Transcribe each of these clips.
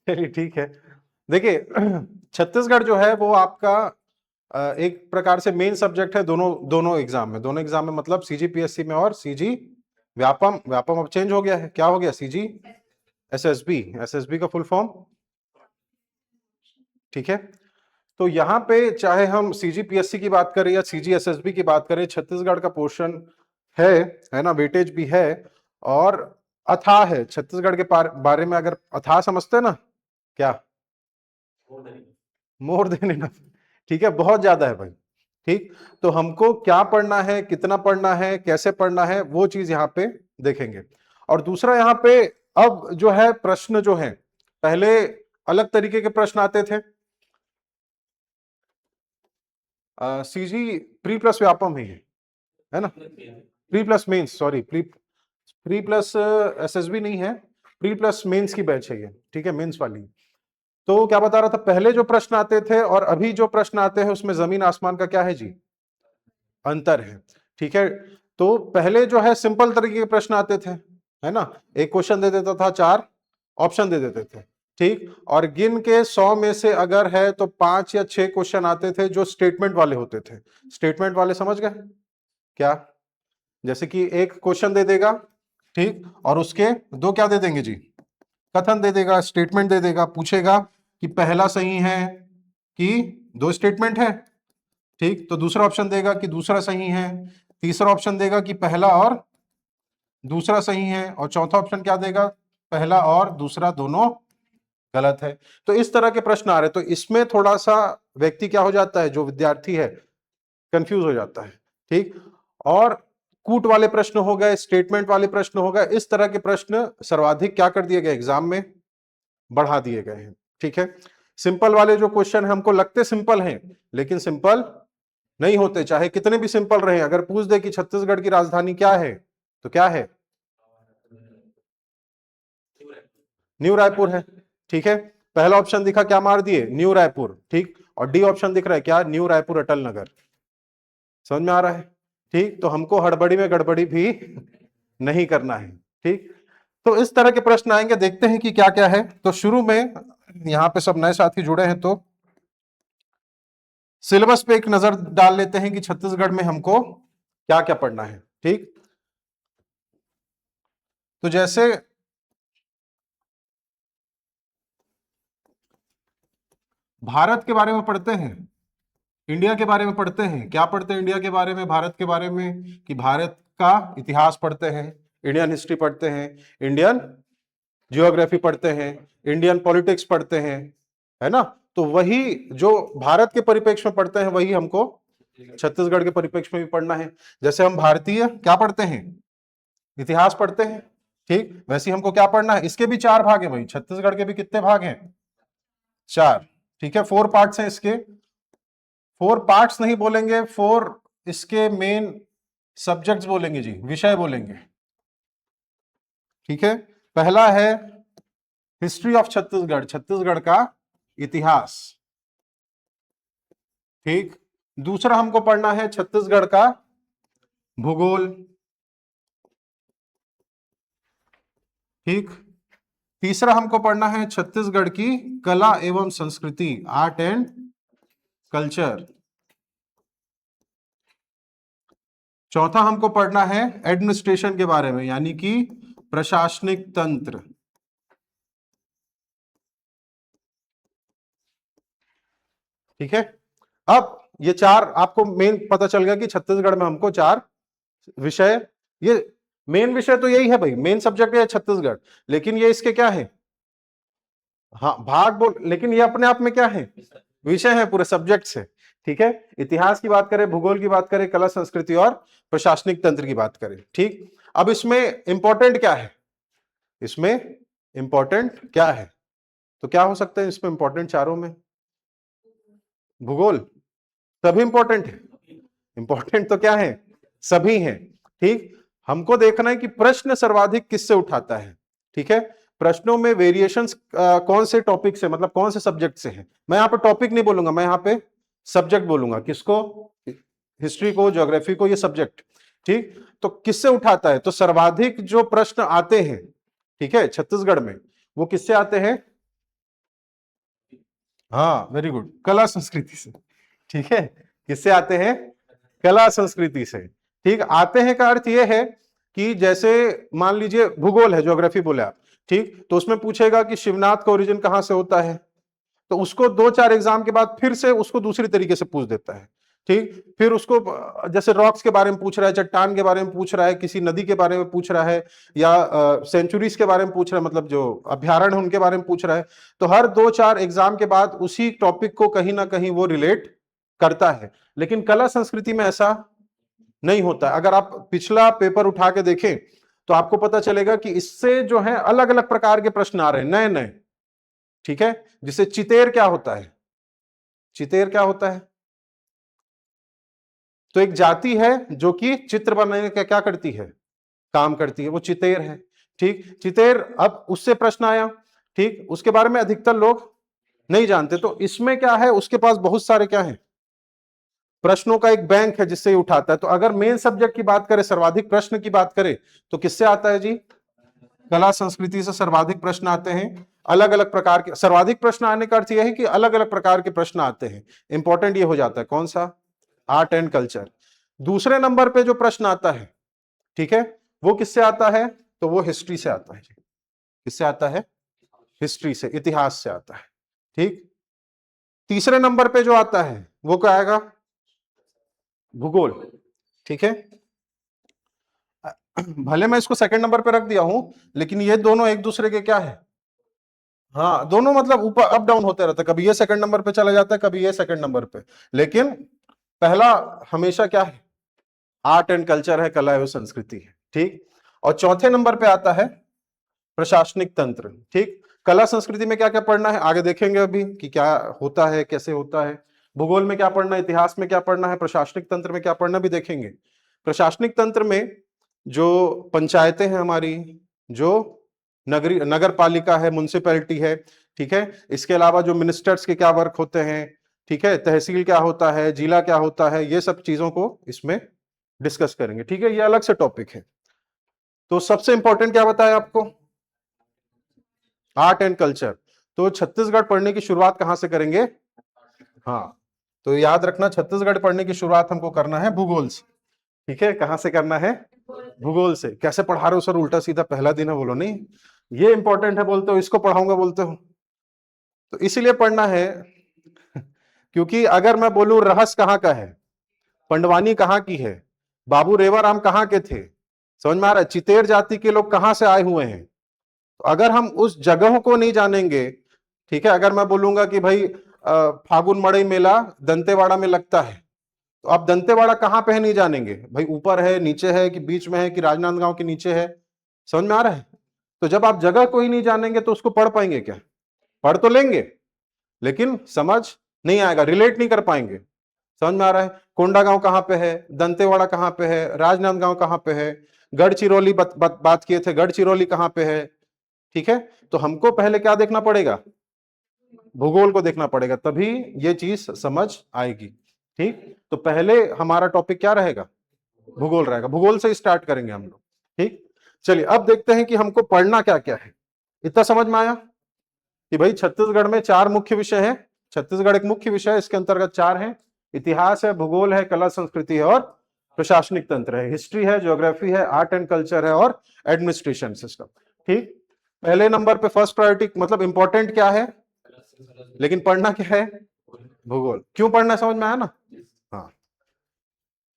चलिए ठीक है। देखिए छत्तीसगढ़ जो है वो आपका एक प्रकार से मेन सब्जेक्ट है दोनों दोनों एग्जाम में। दोनों एग्जाम में मतलब सीजीपीएससी में और सीजी व्यापम। व्यापम अब चेंज हो गया है, क्या हो गया? CG SSB. एसएसबी का फुल फॉर्म, ठीक है। तो यहाँ पे चाहे हम सीजीपीएससी की बात करें या सीजीएसएसबी की बात करें, छत्तीसगढ़ का पोर्शन है है ना, वेटेज भी है और अथाह है। छत्तीसगढ़ के बारे में अगर अथाह समझते हैं ना, क्या? मोर देन इनफ, ठीक है, बहुत ज्यादा है भाई। ठीक, तो हमको क्या पढ़ना है, कितना पढ़ना है, कैसे पढ़ना है, वो चीज यहाँ पे देखेंगे। और दूसरा यहाँ पे अब जो है प्रश्न जो है, पहले अलग तरीके के प्रश्न आते थे। सीजी प्री प्लस व्यापम ही है ना, pre plus mains, sorry pre plus SSB नहीं है, प्री प्लस मेंस की बैच है ये, ठीक है, मेंस वाली। तो क्या बता रहा था, पहले जो प्रश्न आते थे और अभी जो प्रश्न आते हैं उसमें जमीन आसमान का क्या है जी, अंतर है। ठीक है, तो पहले जो है सिंपल तरीके के प्रश्न आते थे, है ना, एक क्वेश्चन दे देता था, 4 ऑप्शन दे देते थे। ठीक, और गिन के 100 में से अगर है तो 5 या 6 क्वेश्चन आते थे जो स्टेटमेंट वाले होते थे। स्टेटमेंट वाले समझ गए क्या? जैसे कि एक क्वेश्चन दे देगा, ठीक, और उसके दो क्या दे देंगे जी, कथन दे देगा, स्टेटमेंट दे देगा, पूछेगा कि पहला सही है कि दो स्टेटमेंट है, ठीक, तो दूसरा ऑप्शन देगा कि दूसरा सही है, तीसरा ऑप्शन देगा कि पहला और दूसरा सही है, और चौथा ऑप्शन क्या देगा, पहला और दूसरा दोनों गलत है। तो इस तरह के प्रश्न आ रहे, तो इसमें थोड़ा सा व्यक्ति क्या हो जाता है, जो विद्यार्थी है, कंफ्यूज हो जाता है। ठीक, और कूट वाले प्रश्न हो गए, स्टेटमेंट वाले प्रश्न हो गए, इस तरह के प्रश्न सर्वाधिक क्या कर दिए गए, एग्जाम में बढ़ा दिए गए हैं। ठीक है, सिंपल वाले जो क्वेश्चन हमको लगते सिंपल हैं लेकिन सिंपल नहीं होते, चाहे कितने भी सिंपल रहे। अगर पूछ दे कि छत्तीसगढ़ की राजधानी क्या है, तो क्या है, न्यू रायपुर है। ठीक है, पहला ऑप्शन दिखा, क्या मार दिए, न्यू रायपुर, ठीक, और डी ऑप्शन दिख रहा है क्या, न्यू रायपुर अटल नगर। समझ में आ रहा है? ठीक, तो हमको हड़बड़ी में गड़बड़ी भी नहीं करना है। ठीक, तो इस तरह के प्रश्न आएंगे, देखते हैं कि क्या क्या है। तो शुरू में यहां पे सब नए साथी जुड़े हैं, तो सिलेबस पे एक नजर डाल लेते हैं कि छत्तीसगढ़ में हमको क्या क्या पढ़ना है। ठीक, तो जैसे भारत के बारे में पढ़ते हैं, इंडिया के बारे में पढ़ते हैं, क्या पढ़ते हैं इंडिया के बारे में, भारत के बारे में, कि भारत का इतिहास पढ़ते हैं, इंडियन हिस्ट्री पढ़ते हैं, इंडियन जियोग्राफी पढ़ते हैं, इंडियन पॉलिटिक्स पढ़ते हैं, है ना। तो वही जो भारत के परिप्रेक्ष्य में पढ़ते हैं वही हमको छत्तीसगढ़ के परिप्रेक्ष्य में भी पढ़ना है। जैसे हम भारतीय क्या पढ़ते हैं, इतिहास पढ़ते हैं, ठीक, वैसे हमको क्या पढ़ना है, इसके भी 4 भाग हैं भाई, छत्तीसगढ़ के भी कितने भाग हैं, 4। ठीक है, 4 पार्ट्स हैं इसके। 4 पार्ट्स नहीं बोलेंगे, 4 इसके मेन सब्जेक्ट्स बोलेंगे जी, विषय बोलेंगे। ठीक है, पहला है हिस्ट्री ऑफ छत्तीसगढ़, छत्तीसगढ़ का इतिहास। ठीक, दूसरा हमको पढ़ना है छत्तीसगढ़ का भूगोल। ठीक, तीसरा हमको पढ़ना है छत्तीसगढ़ की कला एवं संस्कृति, आर्ट एंड कल्चर। चौथा हमको पढ़ना है एडमिनिस्ट्रेशन के बारे में, यानी कि प्रशासनिक तंत्र। ठीक है, अब ये 4 आपको मेन पता चल गया कि छत्तीसगढ़ में हमको 4 विषय, ये मेन विषय तो यही है भाई, मेन सब्जेक्ट है छत्तीसगढ़, लेकिन ये इसके क्या है, हाँ भाग बोल, लेकिन ये अपने आप में क्या है, विषय है, पूरे सब्जेक्ट्स है। ठीक है, इतिहास की बात करें, भूगोल की बात करें, कला संस्कृति और प्रशासनिक तंत्र की बात करें। ठीक, अब इसमें इंपॉर्टेंट क्या है, इसमें इंपॉर्टेंट क्या है, तो क्या हो सकता है इसमें इंपॉर्टेंट चारों में, भूगोल सभी इंपॉर्टेंट है, इंपॉर्टेंट तो क्या है, सभी हैं। ठीक, हमको देखना है कि प्रश्न सर्वाधिक किससे उठाता है। ठीक है, प्रश्नों में वेरिएशंस कौन से टॉपिक से, मतलब कौन से सब्जेक्ट से है। मैं यहां पे टॉपिक नहीं बोलूंगा, मैं यहां पे सब्जेक्ट बोलूंगा, किसको, हिस्ट्री को, ज्योग्राफी को, ये सब्जेक्ट। ठीक, तो किससे उठाता है, तो सर्वाधिक जो प्रश्न आते हैं, ठीक है, छत्तीसगढ़ में, वो किससे आते हैं, हाँ वेरी गुड, कला संस्कृति से। ठीक है, किससे आते हैं? कला संस्कृति से। ठीक, आते हैं का अर्थ यह है कि जैसे मान लीजिए भूगोल है, ज्योग्राफी बोले आप, ठीक, तो उसमें पूछेगा कि शिवनाथ का ओरिजिन कहां से होता है, तो उसको 2-4 एग्जाम के बाद फिर से उसको दूसरी तरीके से पूछ देता है। ठीक, फिर उसको जैसे रॉक्स के बारे में पूछ रहा है, चट्टान के बारे में पूछ रहा है, किसी नदी के बारे में पूछ रहा है, या सेंचुरीज के बारे में पूछ रहा है, मतलब जो अभ्यारण्य है उनके बारे में पूछ रहा है, तो हर 2-4 एग्जाम के बाद उसी टॉपिक को कहीं ना कहीं वो रिलेट करता है। लेकिन कला संस्कृति में ऐसा नहीं होता। अगर आप पिछला पेपर उठा के देखें तो आपको पता चलेगा कि इससे जो है अलग अलग प्रकार के प्रश्न आ रहे हैं, नए नए। ठीक है, जिसे चितेर क्या होता है? चितेर क्या होता है? तो एक जाति है जो कि चित्र बनाने का क्या करती है, काम करती है, वो चितेर है। ठीक, चितेर, अब उससे प्रश्न आया, ठीक, उसके बारे में अधिकतर लोग नहीं जानते, तो इसमें क्या है, उसके पास बहुत सारे क्या है, प्रश्नों का एक बैंक है जिससे ये उठाता है। तो अगर मेन सब्जेक्ट की बात करें, सर्वाधिक प्रश्न की बात करें, तो किससे आता है जी? कला संस्कृति से सर्वाधिक प्रश्न आते हैं। अलग अलग प्रकार के सर्वाधिक प्रश्न आने का अर्थ यह है कि अलग अलग प्रकार के प्रश्न आते हैं। इंपॉर्टेंट ये हो जाता है कौन सा? Art and culture. दूसरे नंबर पे जो प्रश्न आता है, ठीक है, वो किससे आता है? तो वो हिस्ट्री से आता है। किससे आता है? हिस्ट्री से, इतिहास से आता है। ठीक, तीसरे नंबर पे जो आता है वो क्या आएगा? भूगोल। ठीक है, भले मैं इसको सेकंड नंबर पे रख दिया हूं, लेकिन ये दोनों एक दूसरे के क्या है, हाँ दोनों मतलब ऊपर अप डाउन होते रहता है, कभी ये सेकंड नंबर पे चला जाता है, कभी ये सेकंड नंबर पे, लेकिन पहला हमेशा क्या है? आर्ट एंड कल्चर है, कला एवं संस्कृति है। ठीक, और चौथे नंबर पे आता है प्रशासनिक तंत्र। ठीक, कला संस्कृति में क्या क्या पढ़ना है आगे देखेंगे अभी कि क्या होता है, कैसे होता है। भूगोल में क्या पढ़ना है, इतिहास में क्या पढ़ना है, प्रशासनिक तंत्र में क्या पढ़ना भी देखेंगे। प्रशासनिक तंत्र में जो पंचायतें हैं हमारी, जो नगरी नगर पालिका है, म्युनिसिपैलिटी है, ठीक है, इसके अलावा जो मिनिस्टर्स के क्या वर्क होते हैं, ठीक है, तहसील क्या होता है, जिला क्या होता है, ये सब चीजों को इसमें डिस्कस करेंगे। ठीक है, ये अलग से टॉपिक है। तो सबसे इंपॉर्टेंट क्या बताया आपको? Art and culture. तो छत्तीसगढ़ पढ़ने की शुरुआत कहां से करेंगे? हाँ, तो याद रखना छत्तीसगढ़ पढ़ने की शुरुआत हमको करना है भूगोल से। ठीक है, कहां से करना है? भूगोल से। कैसे पढ़ा रहे हो सर, उल्टा सीधा पहला दिन है? बोलो नहीं, ये इंपॉर्टेंट है बोलते हो, इसको पढ़ाऊंगा बोलते हो, तो इसीलिए पढ़ना है क्योंकि अगर मैं बोलूं रहस्य कहां का है, पंडवानी कहां की है, बाबू रेवाराम कहां के थे, समझ में आ रहा है, चितेर जाति के लोग कहां से आए हुए हैं, तो अगर हम उस जगहों को नहीं जानेंगे, ठीक है, अगर मैं बोलूंगा कि भाई फागुन मड़ई मेला दंतेवाड़ा में लगता है, तो आप दंतेवाड़ा कहां पे है नहीं जानेंगे, भाई ऊपर है, नीचे है, कि बीच में है, कि राजनांदगांव के नीचे है, समझ में आ रहा है। तो जब आप जगह को ही नहीं जानेंगे तो उसको पढ़ पाएंगे क्या? पढ़ तो लेंगे लेकिन समझ नहीं आएगा, रिलेट नहीं कर पाएंगे। समझ में आ रहा है, कोंडागांव कहां पे है, दंतेवाड़ा कहां पे है, राजनांदगांव कहां पे है, गढ़चिरौली बात किए थे, गढ़चिरौली कहां पे है। ठीक है, तो हमको पहले क्या देखना पड़ेगा? भूगोल को देखना पड़ेगा, तभी ये चीज समझ आएगी। ठीक, तो पहले हमारा टॉपिक क्या रहेगा? भूगोल रहेगा, भूगोल से स्टार्ट करेंगे हम लोग। ठीक, चलिए अब देखते हैं कि हमको पढ़ना क्या क्या है। इतना समझ में आया कि भाई छत्तीसगढ़ में 4 मुख्य विषय हैं। छत्तीसगढ़ एक मुख्य विषय है, इसके अंतर्गत 4 हैं, इतिहास है, भूगोल है, कला संस्कृति है और प्रशासनिक तंत्र है, हिस्ट्री है, ज्योग्राफी है, आर्ट एंड कल्चर है और एडमिनिस्ट्रेशन सिस्टम। ठीक, पहले नंबर पे फर्स्ट प्रायोरिटी मतलब इंपॉर्टेंट क्या है, लेकिन पढ़ना क्या है? भूगोल। क्यों पढ़ना, समझ में आया ना? हाँ,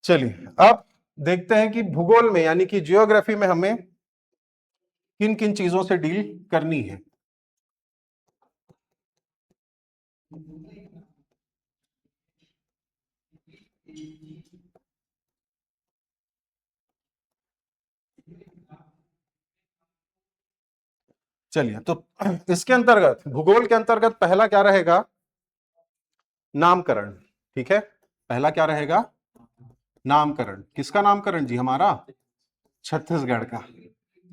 चलिए अब देखते हैं कि भूगोल में यानी कि जियोग्राफी में हमें किन किन चीजों से डील करनी है। चलिए, तो इसके अंतर्गत भूगोल के अंतर्गत पहला क्या रहेगा? नामकरण। ठीक है, पहला क्या रहेगा? नामकरण। किसका नामकरण जी? हमारा छत्तीसगढ़ का।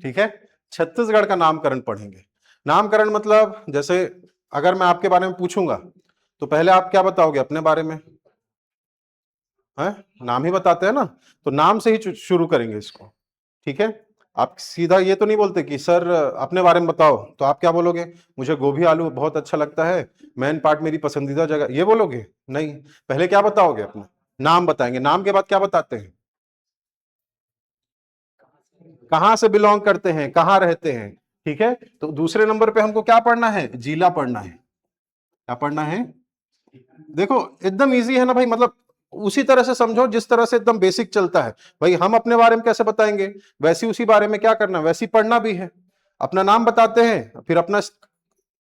ठीक है, छत्तीसगढ़ का नामकरण पढ़ेंगे। नामकरण मतलब जैसे अगर मैं आपके बारे में पूछूंगा तो पहले आप क्या बताओगे अपने बारे में? है नाम ही बताते हैं ना, तो नाम से ही शुरू करेंगे इसको। ठीक है, आप सीधा ये तो नहीं बोलते कि सर अपने बारे में बताओ, तो आप क्या बोलोगे? मुझे गोभी आलू बहुत अच्छा लगता है, मेन पार्ट मेरी पसंदीदा जगह, ये बोलोगे? नहीं, पहले क्या बताओगे? अपना नाम बताएंगे, नाम के बाद क्या बताते हैं? कहां से बिलोंग करते हैं, कहां रहते हैं। ठीक है, तो दूसरे नंबर पे हमको क्या पढ़ना है? जिला पढ़ना है। क्या पढ़ना है? देखो एकदम इजी है ना भाई, मतलब उसी तरह से समझो जिस तरह से एकदम बेसिक चलता है। भाई हम अपने बारे में कैसे बताएंगे, वैसी उसी बारे में क्या करना, वैसी पढ़ना भी है। अपना नाम बताते हैं, फिर अपना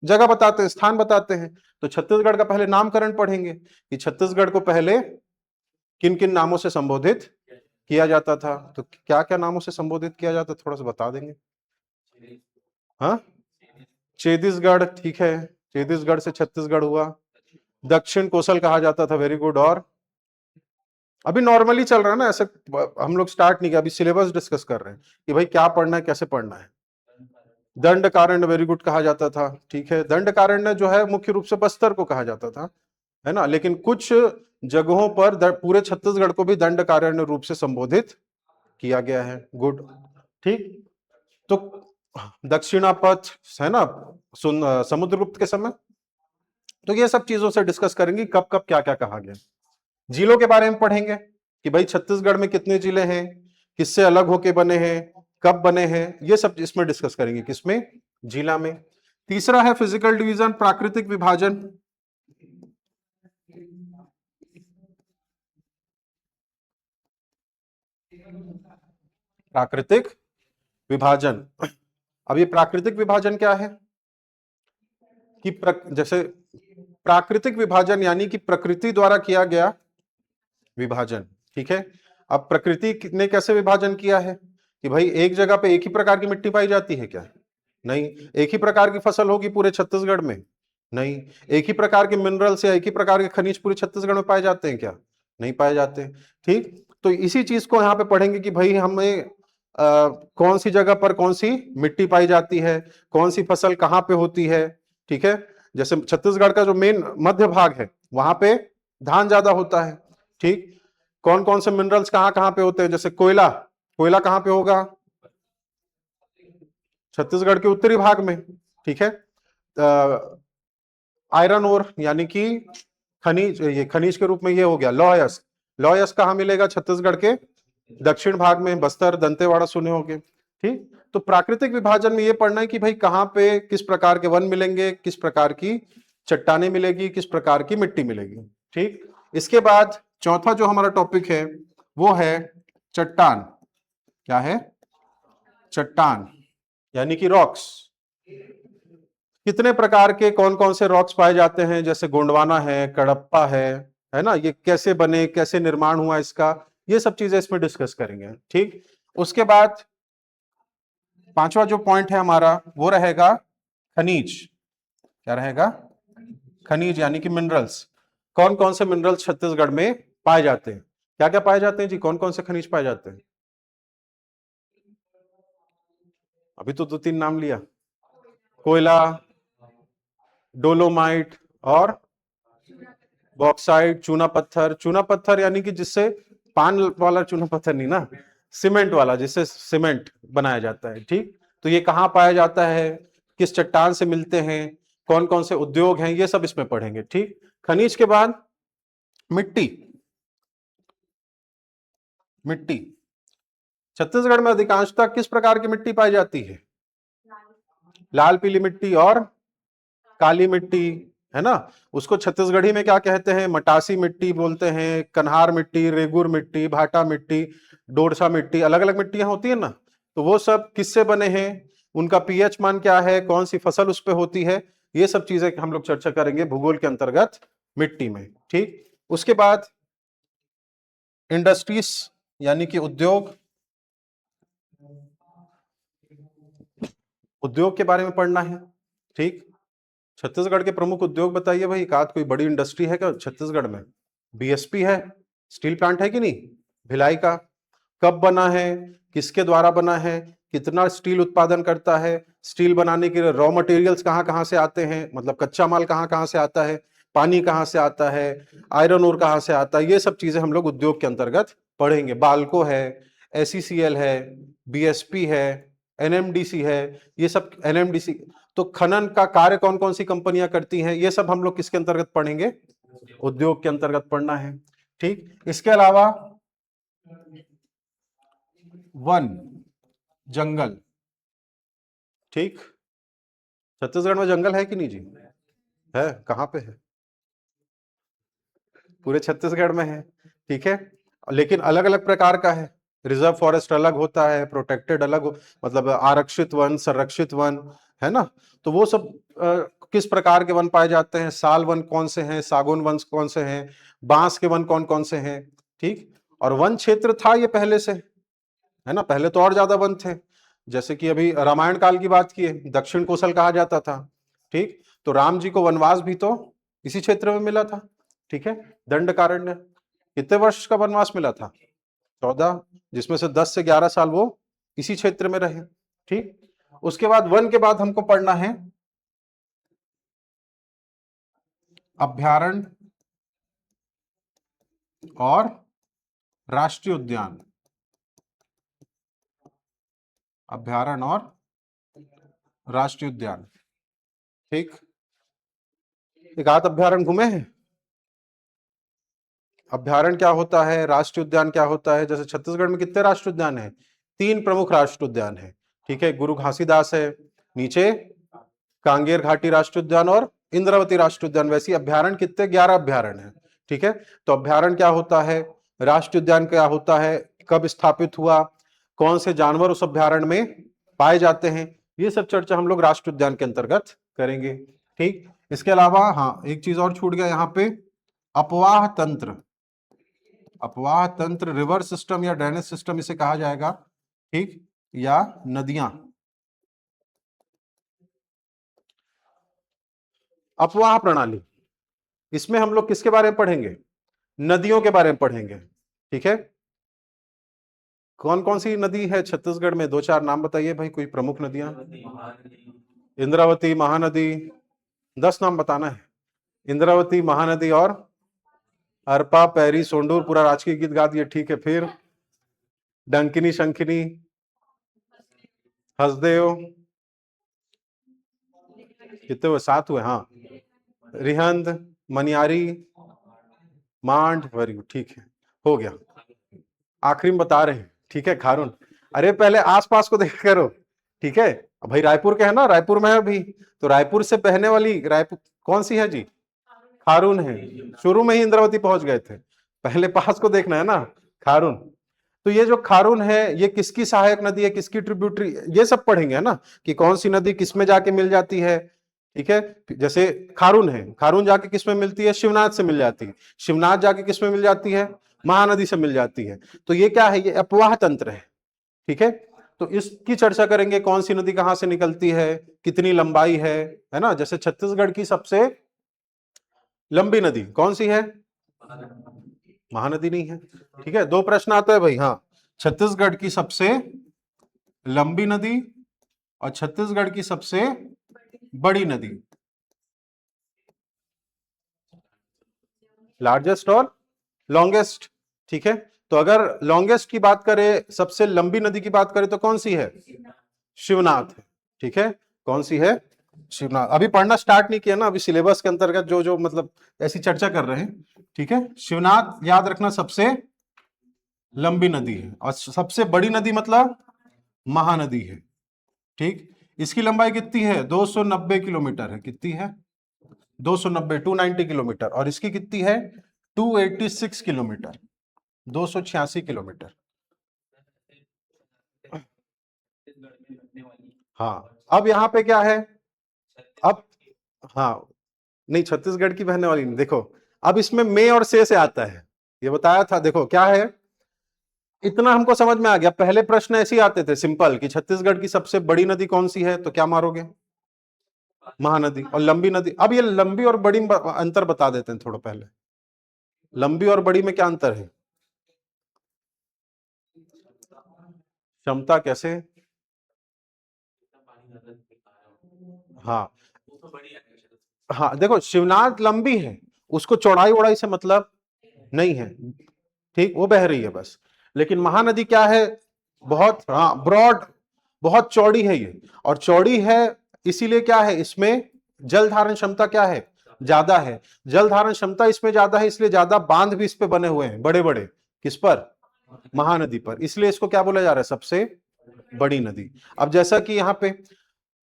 जगह बताते हैं, स्थान बताते हैं। तो छत्तीसगढ़ का पहले नामकरण पढ़ेंगे कि छत्तीसगढ़ को पहले किन किन नामों से संबोधित किया जाता था। तो क्या क्या नामों से संबोधित किया जाता, थोड़ा सा बता देंगे? हाँ, छत्तीसगढ़, ठीक है, छत्तीसगढ़ से छत्तीसगढ़ हुआ। दक्षिण कोसल कहा जाता था, वेरी गुड। और अभी नॉर्मली चल रहा है ना ऐसे, हम लोग स्टार्ट नहीं किया, अभी सिलेबस डिस्कस कर रहे हैं कि भाई क्या पढ़ना है, कैसे पढ़ना है। दंडकारण्य, वेरी गुड, कहा जाता था। ठीक है, दंडकारण्य जो है मुख्य रूप से बस्तर को कहा जाता था, है ना, लेकिन कुछ जगहों पर पूरे छत्तीसगढ़ को भी दंडकारण्य रूप से संबोधित किया गया है। गुड, ठीक। तो दक्षिणापथ है ना, समुद्रगुप्त के समय। तो ये सब चीजों से डिस्कस करेंगे, कब कब क्या क्या कहा गया। जिलों के बारे में पढ़ेंगे कि भाई छत्तीसगढ़ में कितने जिले हैं, किससे अलग होके बने हैं, कब बने हैं, ये सब इसमें डिस्कस करेंगे। किसमें? जिला में। तीसरा है फिजिकल डिवीजन, प्राकृतिक विभाजन। प्राकृतिक विभाजन। अब ये प्राकृतिक विभाजन क्या है कि जैसे प्राकृतिक विभाजन यानी कि प्रकृति द्वारा किया गया विभाजन। ठीक है, अब प्रकृति ने कैसे विभाजन किया है कि भाई एक जगह पे एक ही प्रकार की मिट्टी पाई जाती है क्या? नहीं। एक ही प्रकार की फसल होगी पूरे छत्तीसगढ़ में? नहीं। एक ही प्रकार के मिनरल्स या एक ही प्रकार के खनिज पूरे छत्तीसगढ़ में पाए जाते हैं क्या? नहीं पाए जाते। ठीक, तो इसी चीज को यहाँ पे पढ़ेंगे कि भाई हमें कौन सी जगह पर कौन सी मिट्टी पाई जाती है, कौन सी फसल कहाँ पे होती है। ठीक है, जैसे छत्तीसगढ़ का जो मेन मध्य भाग है वहां पे धान ज्यादा होता है। ठीक, कौन कौन से मिनरल्स कहाँ कहाँ पे होते हैं, जैसे कोयला, कोयला कहाँ पे होगा? छत्तीसगढ़ के उत्तरी भाग में। ठीक है, आयरन ओर यानी कि खनिज, ये खनिज के रूप में ये हो गया लौह यस्क। लौह यस्क कहाँ मिलेगा? छत्तीसगढ़ के दक्षिण भाग में, बस्तर, दंतेवाड़ा सुने होंगे। ठीक, तो प्राकृतिक विभाजन में ये पढ़ना है कि भाई कहाँ पे किस प्रकार के वन मिलेंगे, किस प्रकार की चट्टाने मिलेगी, किस प्रकार की मिट्टी मिलेगी। ठीक, इसके बाद चौथा जो हमारा टॉपिक है वो है चट्टान। क्या है? चट्टान यानी कि रॉक्स। कितने प्रकार के कौन कौन से रॉक्स पाए जाते हैं, जैसे गोंडवाना है, कडप्पा है ना, ये कैसे बने, कैसे निर्माण हुआ इसका, ये सब चीजें इसमें डिस्कस करेंगे। ठीक, उसके बाद पांचवा जो पॉइंट है हमारा वो रहेगा खनिज। क्या रहेगा? खनिज यानी कि मिनरल्स। कौन कौन से मिनरल्स छत्तीसगढ़ में पाए जाते हैं? क्या क्या पाए जाते हैं जी, कौन कौन से खनिज पाए जाते हैं? अभी तो दो तीन नाम लिया। कोयला, डोलोमाइट, और बॉक्साइट, चूना पत्थर। चूना पत्थर यानी कि जिससे पान वाला चूना पत्थर नहीं ना, सीमेंट वाला, जिससे सीमेंट बनाया जाता है। ठीक, तो ये कहाँ पाया जाता है, किस चट्टान से मिलते हैं, कौन कौन से उद्योग हैं, ये सब इसमें पढ़ेंगे। ठीक, खनिज के बाद मिट्टी। मिट्टी, छत्तीसगढ़ में अधिकांशतः किस प्रकार की मिट्टी पाई जाती है? लाल पीली मिट्टी और काली मिट्टी, है ना। उसको छत्तीसगढ़ी में क्या कहते हैं? मटासी मिट्टी बोलते हैं, कन्हार मिट्टी, रेगुर मिट्टी, भाटा मिट्टी, डोरसा मिट्टी, अलग अलग मिट्टियां होती है ना। तो वो सब किससे बने हैं, उनका पीएच मान क्या है, कौन सी फसल उस पर होती है, ये सब चीजें हम लोग चर्चा करेंगे भूगोल के अंतर्गत मिट्टी में। ठीक, उसके बाद इंडस्ट्रीज यानी कि उद्योग। उद्योग के बारे में पढ़ना है। ठीक, छत्तीसगढ़ के प्रमुख उद्योग बताइए भाई, एक आध कोई बड़ी इंडस्ट्री है क्या छत्तीसगढ़ में? बीएसपी है, स्टील प्लांट है कि नहीं, भिलाई का। कब बना है, किसके द्वारा बना है, कितना स्टील उत्पादन करता है, स्टील बनाने के रॉ मटेरियल्स कहाँ कहाँ से आते हैं, मतलब कच्चा माल कहाँ कहाँ से आता है, पानी कहाँ से आता है, आयरन ओर कहाँ से आता है, ये सब चीजें हम लोग उद्योग के अंतर्गत पढ़ेंगे। बाल्को है, एसईसीएल है, बीएसपी है, एनएमडीसी है, ये सब एनएमडीसी। तो खनन का कार्य कौन कौन सी कंपनियां करती हैं, ये सब हम लोग किसके अंतर्गत पढ़ेंगे, उद्योग के अंतर्गत पढ़ना है। ठीक, इसके अलावा वन, जंगल। ठीक, छत्तीसगढ़ में जंगल है कि नहीं जी, है, कहां पे है, पूरे छत्तीसगढ़ में है। ठीक है, लेकिन अलग अलग प्रकार का है, रिजर्व फॉरेस्ट अलग होता है, प्रोटेक्टेड अलग मतलब आरक्षित वन, संरक्षित वन, है ना। तो वो सब किस प्रकार के वन पाए जाते हैं, साल वन कौन से हैं, सागौन वन कौन से हैं, बांस के वन कौन कौन से हैं। ठीक, और वन क्षेत्र था ये पहले से, है ना, पहले तो और ज्यादा वन थे। जैसे कि अभी रामायण काल की बात की, दक्षिण कोसल कहा जाता था। ठीक, तो राम जी को वनवास भी तो इसी क्षेत्र में मिला था। ठीक है, दंडकारण्य, कितने वर्ष का वनवास मिला था, 14, जिसमें से 10 से 11 साल वो इसी क्षेत्र में रहे। ठीक, उसके बाद वन के बाद हमको पढ़ना है अभ्यारण्य और राष्ट्रीय उद्यान। अभ्यारण्य और राष्ट्रीय उद्यान। ठीक, एक आध अभ्यारण्य घूमे हैं, अभ्यारण्य क्या होता है, राष्ट्रीय उद्यान क्या होता है। जैसे छत्तीसगढ़ में कितने राष्ट्रीय उद्यान है, 3 प्रमुख राष्ट्रीय उद्यान है। ठीक है, गुरु घासीदास है, नीचे कांगेर घाटी राष्ट्रीय उद्यान और इंद्रावती राष्ट्रीय उद्यान। वैसे अभ्यारण्य कितने, 11 अभ्यारण्य है। ठीक है, तो अभ्यारण्य क्या होता है, राष्ट्रीय उद्यान क्या होता है, कब स्थापित हुआ, कौन से जानवर उस अभ्यारण्य में पाए जाते हैं, ये सब चर्चा हम लोग राष्ट्रीय उद्यान के अंतर्गत करेंगे। ठीक, इसके अलावा हाँ, एक चीज और छूट गया यहाँ पे, अपवाह तंत्र। अपवाह तंत्र, रिवर सिस्टम या ड्रेनेज सिस्टम इसे कहा जाएगा। ठीक, या नदियां। अपवाह प्रणाली, इसमें हम लोग किसके बारे में पढ़ेंगे, नदियों के बारे में पढ़ेंगे। ठीक है, कौन कौन सी नदी है छत्तीसगढ़ में, 2-4 नाम बताइए भाई, कोई प्रमुख नदियां। इंद्रावती, महानदी, 10 नाम बताना है। इंद्रावती, महानदी और अरपा, पैरी, सोंडूर, पूरा राजकीय गीत गा दिए। ठीक है, फिर डंकिनी, शंखिनी, हसदेव, कितने हुए, 7 हुए। हाँ, रिहंद, मनियारी, मांड, वेरी गुड, ठीक है, हो गया। आखिरी में बता रहे हैं, ठीक है, खारून। अरे पहले आसपास को देखा करो। ठीक है, भाई रायपुर के है ना, रायपुर में है अभी, तो रायपुर से बहने वाली रायपुर कौन सी है जी, खारून है। शुरू में ही इंद्रावती पहुंच गए थे, पहले पास को देखना है ना, खारून। तो ये जो खारून है, ये किसकी सहायक नदी है, किसकी ट्रिब्यूटरी, ये सब पढ़ेंगे, है ना, कि कौन सी नदी किस में जाके मिल जाती है। ठीक है, जैसे खारून है, खारून जाके किस में मिलती है, शिवनाथ से मिल जाती है, शिवनाथ जाके किस में मिल जाती है, महानदी से मिल जाती है। तो ये क्या है, ये अपवाह तंत्र है। ठीक है, तो इसकी चर्चा करेंगे, कौन सी नदी कहां से निकलती है, कितनी लंबाई है ना। जैसे छत्तीसगढ़ की सबसे लंबी नदी कौन सी है, महानदी नहीं है। ठीक है, 2 प्रश्न आता है भाई। हाँ, छत्तीसगढ़ की सबसे लंबी नदी और छत्तीसगढ़ की सबसे बड़ी नदी, लार्जेस्ट और लॉन्गेस्ट। ठीक है, तो अगर लॉन्गेस्ट की बात करें, सबसे लंबी नदी की बात करें, तो कौन सी है, शिवनाथ है। ठीक है, कौन सी है, शिवनाथ। अभी पढ़ना स्टार्ट नहीं किया ना, अभी सिलेबस के अंतर्गत जो जो मतलब ऐसी चर्चा कर रहे हैं। ठीक है, शिवनाथ याद रखना सबसे लंबी नदी है, और सबसे बड़ी नदी मतलब महानदी है। ठीक, इसकी लंबाई कितनी है, 290 किलोमीटर है। कितनी है, 290, 290 किलोमीटर। और इसकी कितनी है, 286 किलोमीटर, 286 किलोमीटर। हाँ, अब यहाँ पे क्या है, अब हाँ, नहीं छत्तीसगढ़ की बहने वाली नहीं, देखो अब इसमें मे और से आता है, ये बताया था। देखो क्या है, इतना हमको समझ में आ गया। पहले प्रश्न ऐसे ही आते थे सिंपल, कि छत्तीसगढ़ की सबसे बड़ी नदी कौन सी है, तो क्या मारोगे, महानदी। और लंबी नदी, अब ये लंबी और बड़ी अंतर बता देते हैं थोड़ा पहले, लंबी और बड़ी में क्या अंतर है, क्षमता कैसे, हाँ हाँ, देखो शिवनाथ लंबी है, उसको चौड़ाई वौड़ाई से मतलब नहीं है। ठीक, वो बह रही है बस। लेकिन महानदी क्या है, बहुत, हाँ ब्रॉड, बहुत चौड़ी है ये, और चौड़ी है इसीलिए क्या है, इसमें जल धारण क्षमता क्या है, ज्यादा है। जल धारण क्षमता इसमें ज्यादा है, इसलिए ज्यादा बांध भी इस पे बने हुए हैं बड़े बड़े। किस पर? महानदी पर। इसलिए इसको क्या बोला जा रहा है, सबसे बड़ी नदी। अब जैसा कि यहाँ पे